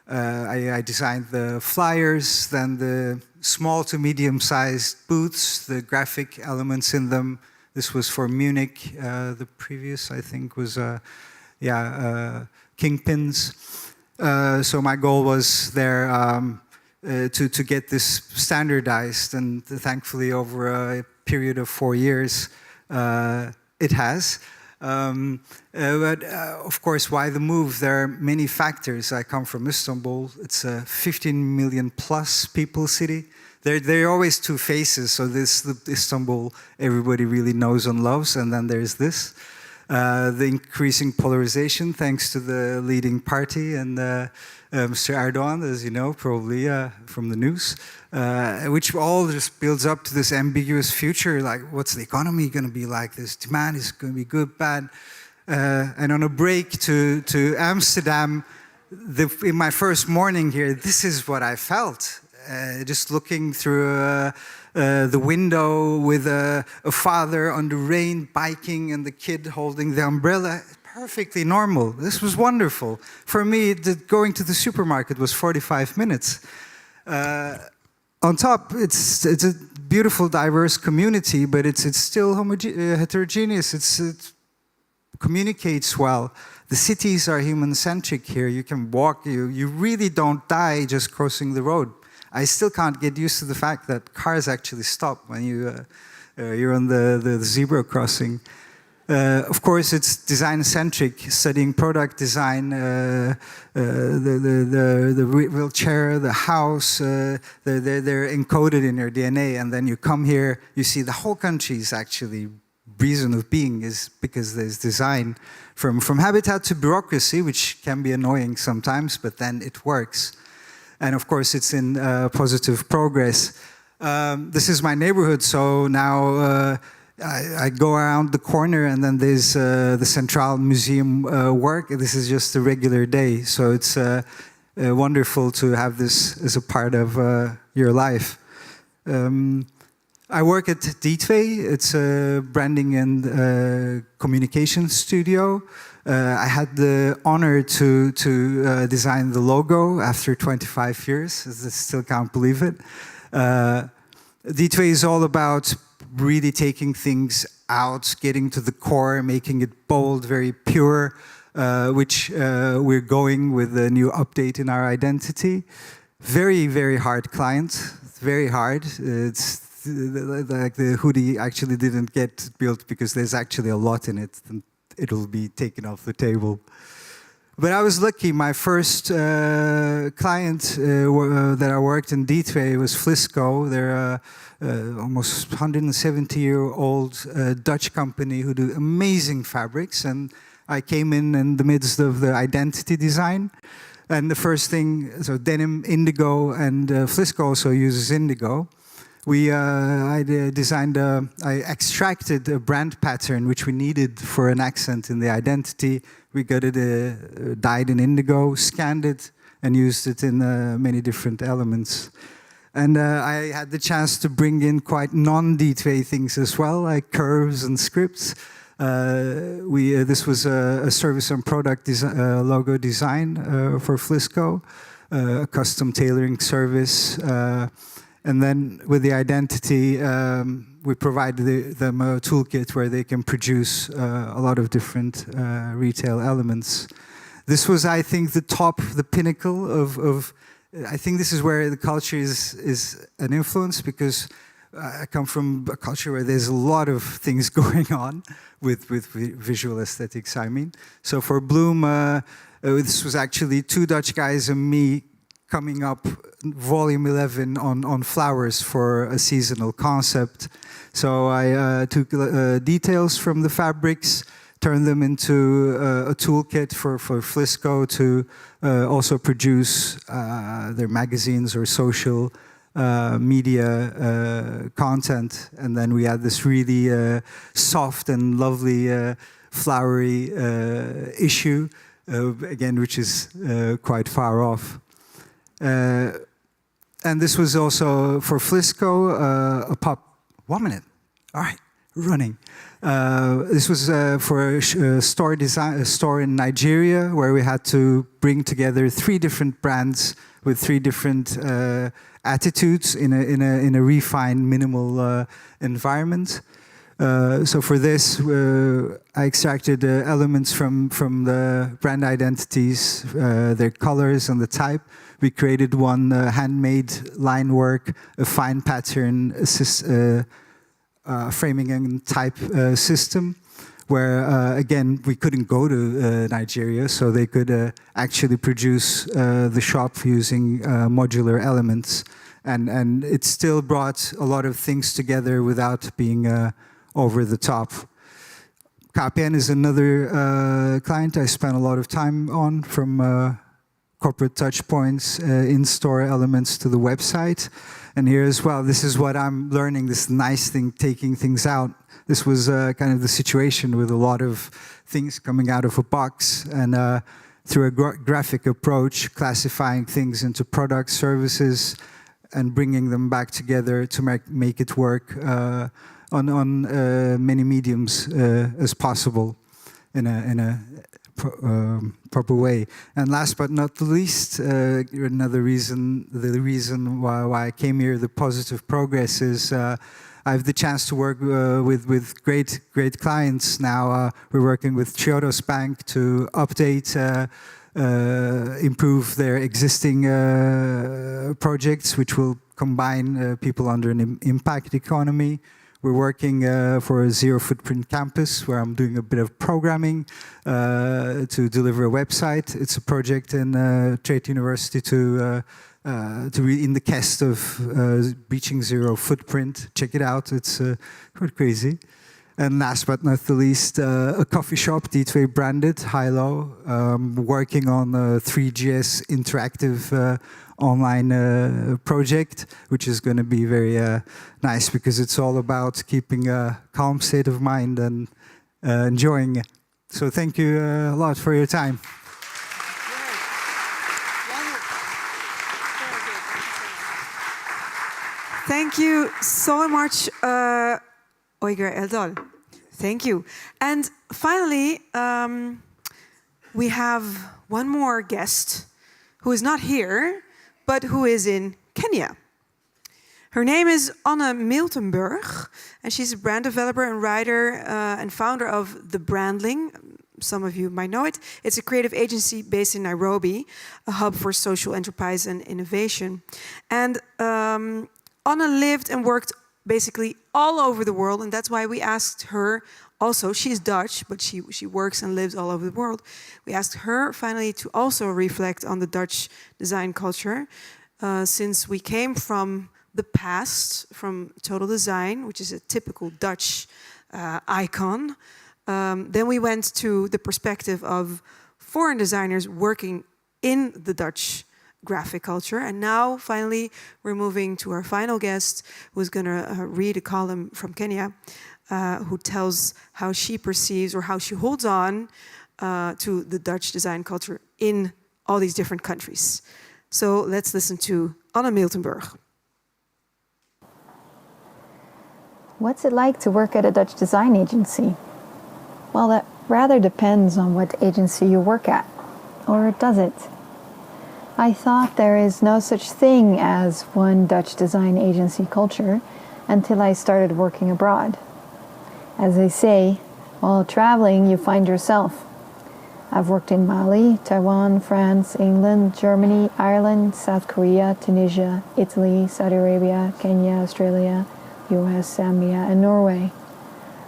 I designed the flyers, then the small to medium-sized booths, the graphic elements in them. This was for Munich. The previous, I think, was Kingpins. So my goal was there to get this standardized, and thankfully over a period of 4 years, it has. But of course, why the move? There are many factors. I come from Istanbul. It's a 15 million plus people city. There are always two faces. So this Istanbul, everybody really knows and loves, and then there's this. The increasing polarization, thanks to the leading party and Mr. Erdal, as you know, probably from the news, which all just builds up to this ambiguous future, like what's the economy going to be like? This demand is going to be good, bad. And on a break to Amsterdam, in my first morning here, this is what I felt. Just looking through the window with a father on the rain biking and the kid holding the umbrella. Perfectly normal. This was wonderful. For me, going to the supermarket was 45 minutes. On top, it's a beautiful, diverse community, but it's still heterogeneous. It communicates well. The cities are human-centric here. You can walk. You really don't die just crossing the road. I still can't get used to the fact that cars actually stop when you're on the zebra crossing. Of course, it's design-centric, studying product design, the wheelchair, the house, they're encoded in your DNA. And then you come here, you see the whole country's actually reason of being is because there's design. From habitat to bureaucracy, which can be annoying sometimes, but then it works. And of course, it's in positive progress. This is my neighborhood, so now I go around the corner, and then there's the Centraal Museum work. This is just a regular day, so it's wonderful to have this as a part of your life. I work at D2. It's a branding and communication studio. I had the honor to design the logo after 25 years. I still can't believe it. D2 is all about really taking things out, getting to the core, making it bold, very pure, which we're going with a new update in our identity. Very, very hard client, very hard. It's like the hoodie actually didn't get built because there's actually a lot in it. And it'll be taken off the table. But I was lucky. My first client that I worked in D2 was Flisco. They're almost 170-year-old Dutch company who do amazing fabrics. And I came in the midst of the identity design. And the first thing, so denim, indigo, and Flisco also uses indigo. I extracted a brand pattern which we needed for an accent in the identity. We got it dyed in indigo, scanned it, and used it in many different elements. And I had the chance to bring in quite non-D2 things as well, like curves and scripts. This was a service and product logo design for Flisco, a custom tailoring service. And then with the identity, we provided them a toolkit where they can produce a lot of different retail elements. This was, I think, the pinnacle of I think this is where the culture is an influence, because I come from a culture where there's a lot of things going on with visual aesthetics, I mean. So for Bloom, this was actually 2 Dutch guys and me coming up volume 11 on flowers for a seasonal concept. So I took details from the fabrics, turned them into a toolkit for Flisco to also produce their magazines or social media content. And then we had this really soft and lovely flowery issue, again, which is quite far off. And this was also for Flisco, a pop. 1 minute. All right, running. This was for a store in Nigeria, where we had to bring together 3 different brands with 3 different attitudes in a refined, minimal environment. So for this, I extracted elements from the brand identities, their colors and the type. We created one handmade line work, a fine pattern framing and type system, where again we couldn't go to Nigeria, so they could actually produce the shop using modular elements, and it still brought a lot of things together without being over the top. KPN is another client I spent a lot of time on, from corporate touch points, in-store elements to the website. And here as well, this is what I'm learning, this nice thing, taking things out. This was kind of the situation with a lot of things coming out of a box, and through a graphic approach, classifying things into products, services, and bringing them back together to make it work on many mediums as possible in a proper way. And last but not the least, another reason, the reason why I came here, the positive progress, is I have the chance to work with great clients now. We're working with Triodos Bank to update, improve their existing projects, which will combine people under an impact economy. We're working for a zero footprint campus, where I'm doing a bit of programming to deliver a website. It's a project in Trade University to in the cast of reaching zero footprint. Check it out, it's quite crazy. And last but not the least, a coffee shop, D2A branded, high-low, working on a 3GS interactive online project, which is going to be very nice, because it's all about keeping a calm state of mind and enjoying it. So thank you a lot for your time. Thank you so much, Oygar Erdal. Thank you. And finally, we have one more guest who is not here, but who is in Kenya. Her name is Miltenburg, and she's a brand developer and writer and founder of The Brandling. Some of you might know it. It's a creative agency based in Nairobi, a hub for social enterprise and innovation. And Anna lived and worked basically all over the world, and that's why we asked her also. She's Dutch, but she works and lives all over the world. We asked her finally to also reflect on the Dutch design culture, since we came from the past, from total design, which is a typical Dutch icon. Then we went to the perspective of foreign designers working in the Dutch graphic culture. And now, finally, we're moving to our final guest, who's going to read a column from Kenya, who tells how she perceives or how she holds on to the Dutch design culture in all these different countries. So let's listen to Anna Miltenburg. What's it like to work at a Dutch design agency? Well, that rather depends on what agency you work at. Or does it? I thought there is no such thing as one Dutch design agency culture until I started working abroad. As they say, while traveling, you find yourself. I've worked in Mali, Taiwan, France, England, Germany, Ireland, South Korea, Tunisia, Italy, Saudi Arabia, Kenya, Australia, US, Zambia, and Norway.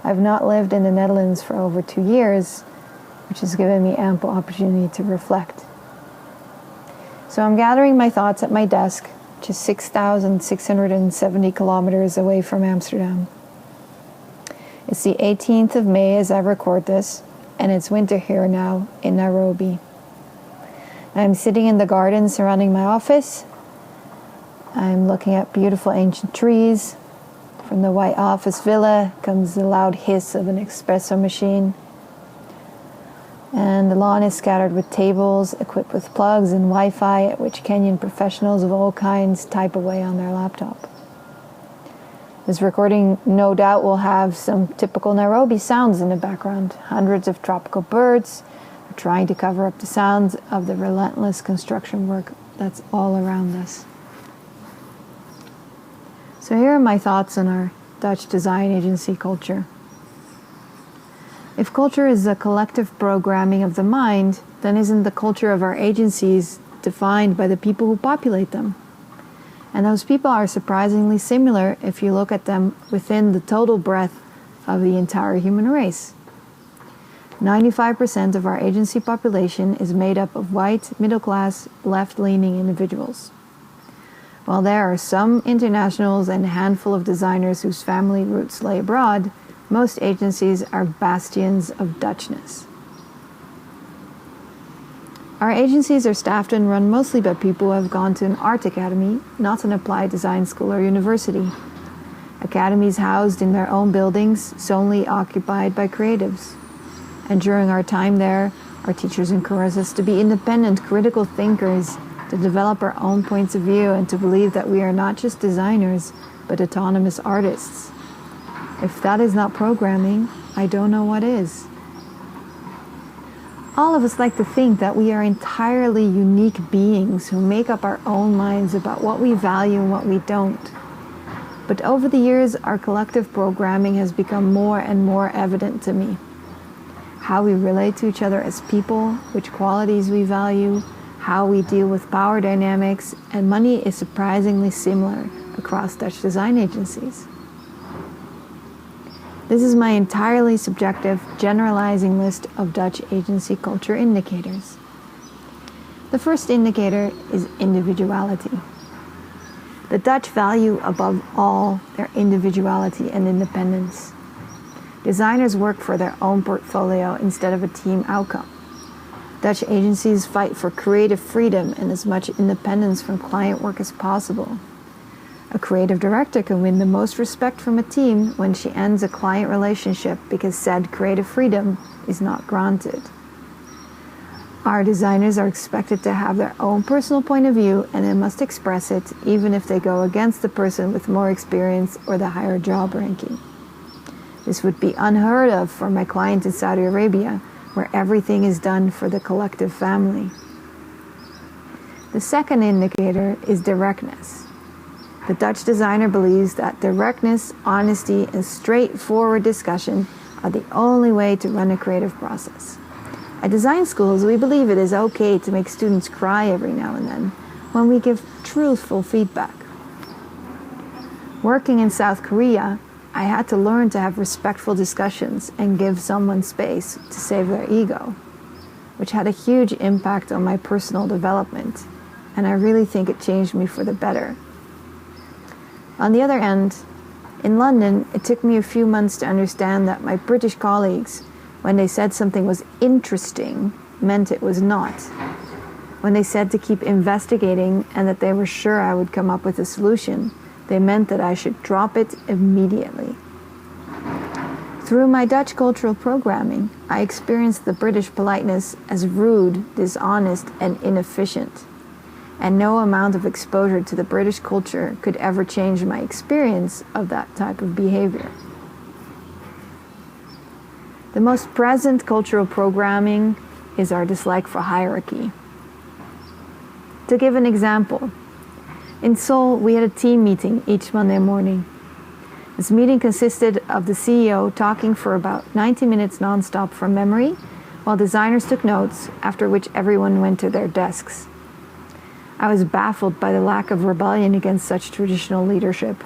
I've not lived in the Netherlands for over 2 years, which has given me ample opportunity to reflect. So I'm gathering my thoughts at my desk, which is 6,670 kilometers away from Amsterdam. It's the 18th of May as I record this, and it's winter here now in Nairobi. I'm sitting in the garden surrounding my office. I'm looking at beautiful ancient trees. From the white office villa comes the loud hiss of an espresso machine. And the lawn is scattered with tables equipped with plugs and Wi-Fi at which Kenyan professionals of all kinds type away on their laptop. This recording no doubt will have some typical Nairobi sounds in the background. Hundreds of tropical birds are trying to cover up the sounds of the relentless construction work that's all around us. So here are my thoughts on our Dutch design agency culture. If culture is a collective programming of the mind, then isn't the culture of our agencies defined by the people who populate them? And those people are surprisingly similar if you look at them within the total breadth of the entire human race. 95% of our agency population is made up of white, middle-class, left-leaning individuals. While there are some internationals and a handful of designers whose family roots lay abroad, most agencies are bastions of Dutchness. Our agencies are staffed and run mostly by people who have gone to an art academy, not an applied design school or university. Academies housed in their own buildings, solely occupied by creatives. And during our time there, our teachers encouraged us to be independent, critical thinkers, to develop our own points of view and to believe that we are not just designers, but autonomous artists. If that is not programming, I don't know what is. All of us like to think that we are entirely unique beings who make up our own minds about what we value and what we don't. But over the years, our collective programming has become more and more evident to me. How we relate to each other as people, which qualities we value, how we deal with power dynamics, and money is surprisingly similar across Dutch design agencies. This is my entirely subjective, generalizing list of Dutch agency culture indicators. The first indicator is individuality. The Dutch value above all their individuality and independence. Designers work for their own portfolio instead of a team outcome. Dutch agencies fight for creative freedom and as much independence from client work as possible. A creative director can win the most respect from a team when she ends a client relationship because said creative freedom is not granted. Our designers are expected to have their own personal point of view and they must express it even if they go against the person with more experience or the higher job ranking. This would be unheard of for my client in Saudi Arabia, where everything is done for the collective family. The second indicator is directness. The Dutch designer believes that directness, honesty, and straightforward discussion are the only way to run a creative process. At design schools, we believe it is okay to make students cry every now and then when we give truthful feedback. Working in South Korea, I had to learn to have respectful discussions and give someone space to save their ego, which had a huge impact on my personal development, and I really think it changed me for the better. On the other end, in London, it took me a few months to understand that my British colleagues, when they said something was interesting, meant it was not. When they said to keep investigating and that they were sure I would come up with a solution, they meant that I should drop it immediately. Through my Dutch cultural programming, I experienced the British politeness as rude, dishonest, and inefficient. And no amount of exposure to the British culture could ever change my experience of that type of behavior. The most present cultural programming is our dislike for hierarchy. To give an example, in Seoul, we had a team meeting each Monday morning. This meeting consisted of the CEO talking for about 90 minutes non-stop from memory, while designers took notes, after which everyone went to their desks. I was baffled by the lack of rebellion against such traditional leadership.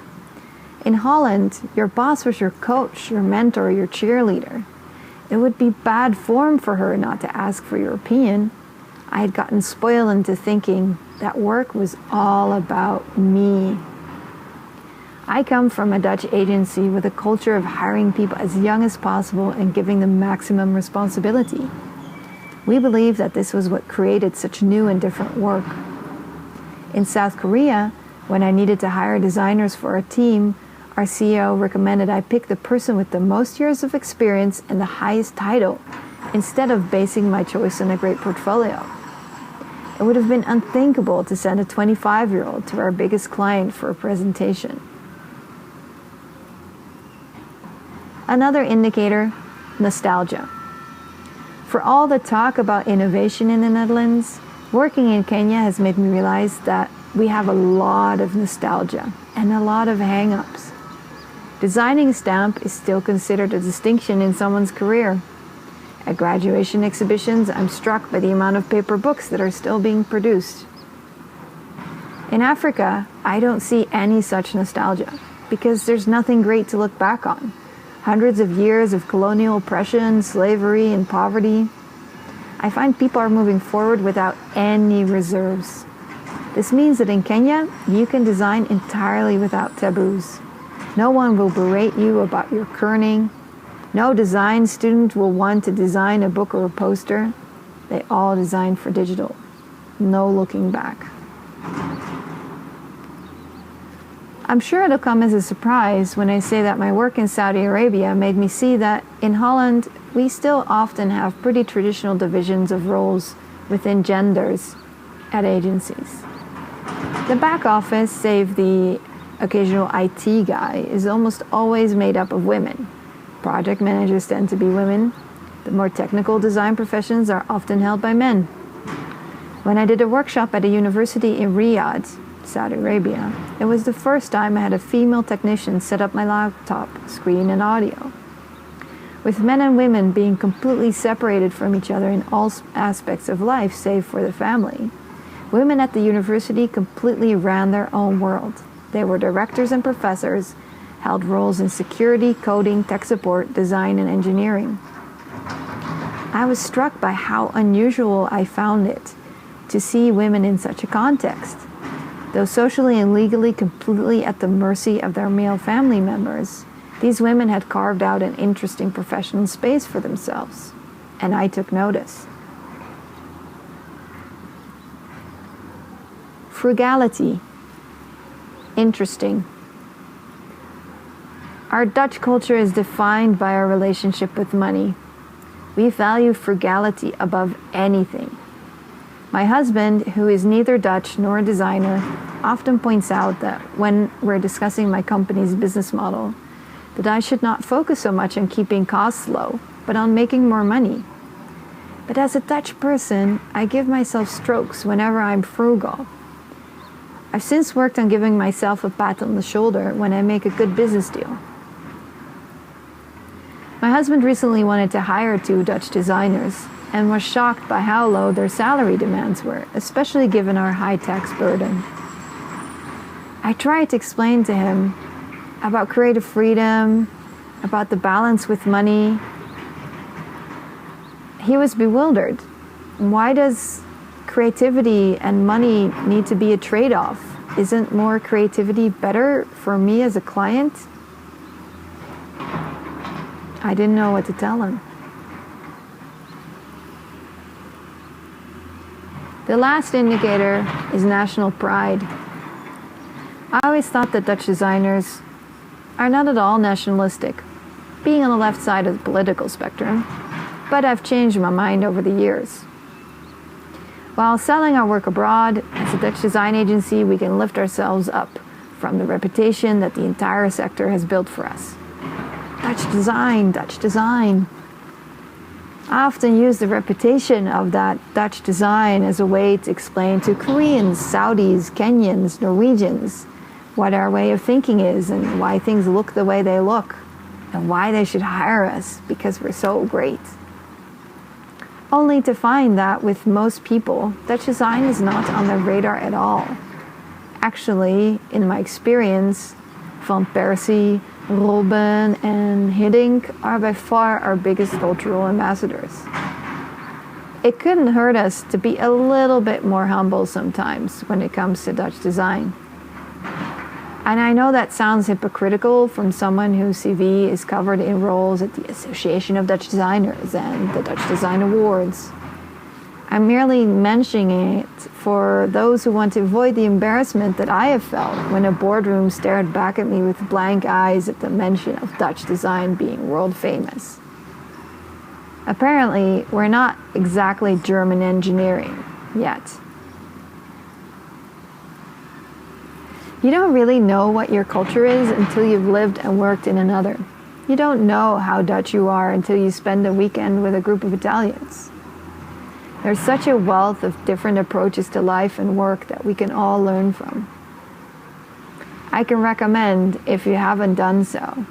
In Holland, your boss was your coach, your mentor, your cheerleader. It would be bad form for her not to ask for your opinion. I had gotten spoiled into thinking that work was all about me. I come from a Dutch agency with a culture of hiring people as young as possible and giving them maximum responsibility. We believe that this was what created such new and different work. In South Korea, when I needed to hire designers for a team, our CEO recommended I pick the person with the most years of experience and the highest title, instead of basing my choice on a great portfolio. It would have been unthinkable to send a 25-year-old to our biggest client for a presentation. Another indicator, nostalgia. For all the talk about innovation in the Netherlands, working in Kenya has made me realize that we have a lot of nostalgia and a lot of hang-ups. Designing a stamp is still considered a distinction in someone's career. At graduation exhibitions, I'm struck by the amount of paper books that are still being produced. In Africa, I don't see any such nostalgia because there's nothing great to look back on. Hundreds of years of colonial oppression, slavery, and poverty. I find people are moving forward without any reserves. This means that in Kenya, you can design entirely without taboos. No one will berate you about your kerning. No design student will want to design a book or a poster. They all design for digital. No looking back. I'm sure it'll come as a surprise when I say that my work in Saudi Arabia made me see that in Holland, we still often have pretty traditional divisions of roles within genders at agencies. The back office, save the occasional IT guy, is almost always made up of women. Project managers tend to be women. The more technical design professions are often held by men. When I did a workshop at a university in Riyadh, Saudi Arabia, it was the first time I had a female technician set up my laptop, screen, and audio. With men and women being completely separated from each other in all aspects of life save for the family, women at the university completely ran their own world. They were directors and professors, held roles in security, coding, tech support, design, and engineering. I was struck by how unusual I found it to see women in such a context. Though socially and legally completely at the mercy of their male family members, these women had carved out an interesting professional space for themselves, and I took notice. Frugality. Interesting. Our Dutch culture is defined by our relationship with money. We value frugality above anything. My husband, who is neither Dutch nor a designer, often points out that when we're discussing my company's business model, that I should not focus so much on keeping costs low, but on making more money. But as a Dutch person, I give myself strokes whenever I'm frugal. I've since worked on giving myself a pat on the shoulder when I make a good business deal. My husband recently wanted to hire 2 Dutch designers and was shocked by how low their salary demands were, especially given our high tax burden. I tried to explain to him about creative freedom, about the balance with money. He was bewildered. Why does creativity and money need to be a trade-off? Isn't more creativity better for me as a client? I didn't know what to tell him. The last indicator is national pride. I always thought that Dutch designers are not at all nationalistic, being on the left side of the political spectrum, but I've changed my mind over the years. While selling our work abroad, as a Dutch design agency, we can lift ourselves up from the reputation that the entire sector has built for us. Dutch design, Dutch design. I often use the reputation of that Dutch design as a way to explain to Koreans, Saudis, Kenyans, Norwegians what our way of thinking is and why things look the way they look and why they should hire us because we're so great. Only to find that with most people, Dutch design is not on their radar at all. Actually, in my experience, Van Persie, Robben, and Hiddink are by far our biggest cultural ambassadors. It couldn't hurt us to be a little bit more humble sometimes when it comes to Dutch design. And I know that sounds hypocritical from someone whose CV is covered in roles at the Association of Dutch Designers and the Dutch Design Awards. I'm merely mentioning it for those who want to avoid the embarrassment that I have felt when a boardroom stared back at me with blank eyes at the mention of Dutch design being world famous. Apparently, we're not exactly German engineering yet. You don't really know what your culture is until you've lived and worked in another. You don't know how Dutch you are until you spend a weekend with a group of Italians. There's such a wealth of different approaches to life and work that we can all learn from. I can recommend, if you haven't done so,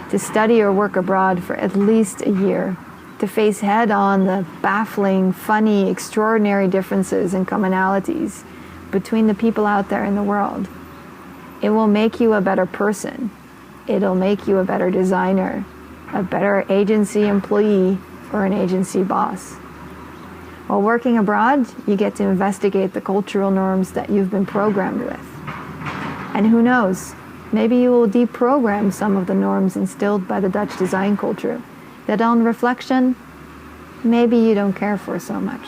to study or work abroad for at least a year, to face head-on the baffling, funny, extraordinary differences and commonalities between the people out there in the world. It will make you a better person. It'll make you a better designer, a better agency employee, or an agency boss. While working abroad, you get to investigate the cultural norms that you've been programmed with. And who knows, maybe you will deprogram some of the norms instilled by the Dutch design culture that on reflection, maybe you don't care for so much.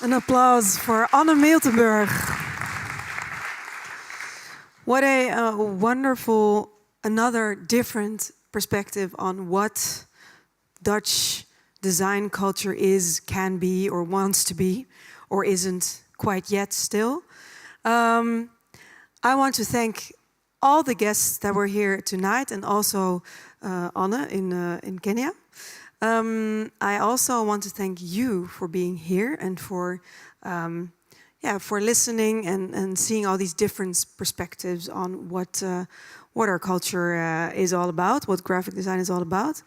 An applause for Anne Miltenburg. What a wonderful, another different perspective on what Dutch design culture is, can be, or wants to be, or isn't quite yet still. I want to thank all the guests that were here tonight, and also Anne in Kenya. I also want to thank you for being here and for listening and seeing all these different perspectives on what our culture is all about, what graphic design is all about.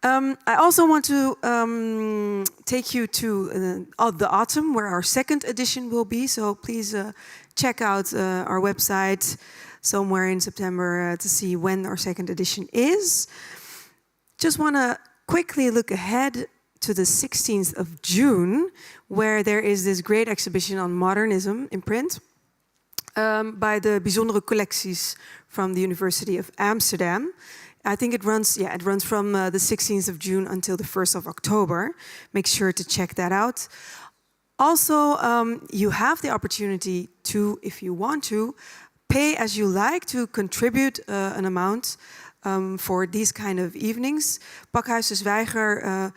I also want to take you to the autumn, where our second edition will be. So please check out our website somewhere in September to see when our second edition is. Just want to quickly look ahead to the 16th of June, where there is this great exhibition on modernism in print by the Bijzondere Collecties from the University of Amsterdam. I think it runs from the 16th of June until the 1st of October. Make sure to check that out. Also, you have the opportunity to, if you want to, pay as you like to contribute an amount for these kind of evenings. Pakhuis de Zwijger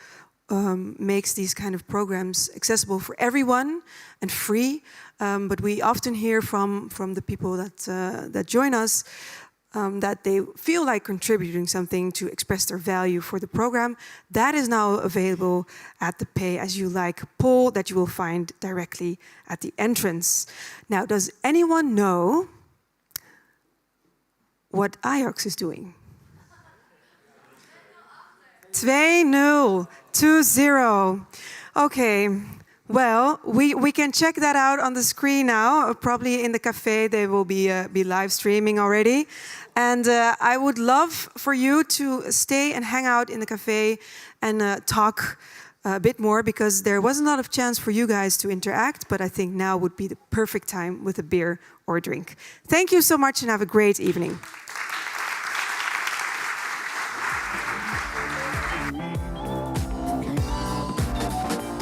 makes these kind of programs accessible for everyone and free. But we often hear from the people that join us that they feel like contributing something to express their value for the program. That is now available at the Pay As You Like poll that you will find directly at the entrance. Now, does anyone know what Ajax is doing? 2-0. 2-0. Okay. Well, we can check that out on the screen now. Probably in the cafe they will be live streaming already. And I would love for you to stay and hang out in the cafe and talk a bit more, because there wasn't a lot of chance for you guys to interact, but I think now would be the perfect time with a beer or a drink. Thank you so much and have a great evening.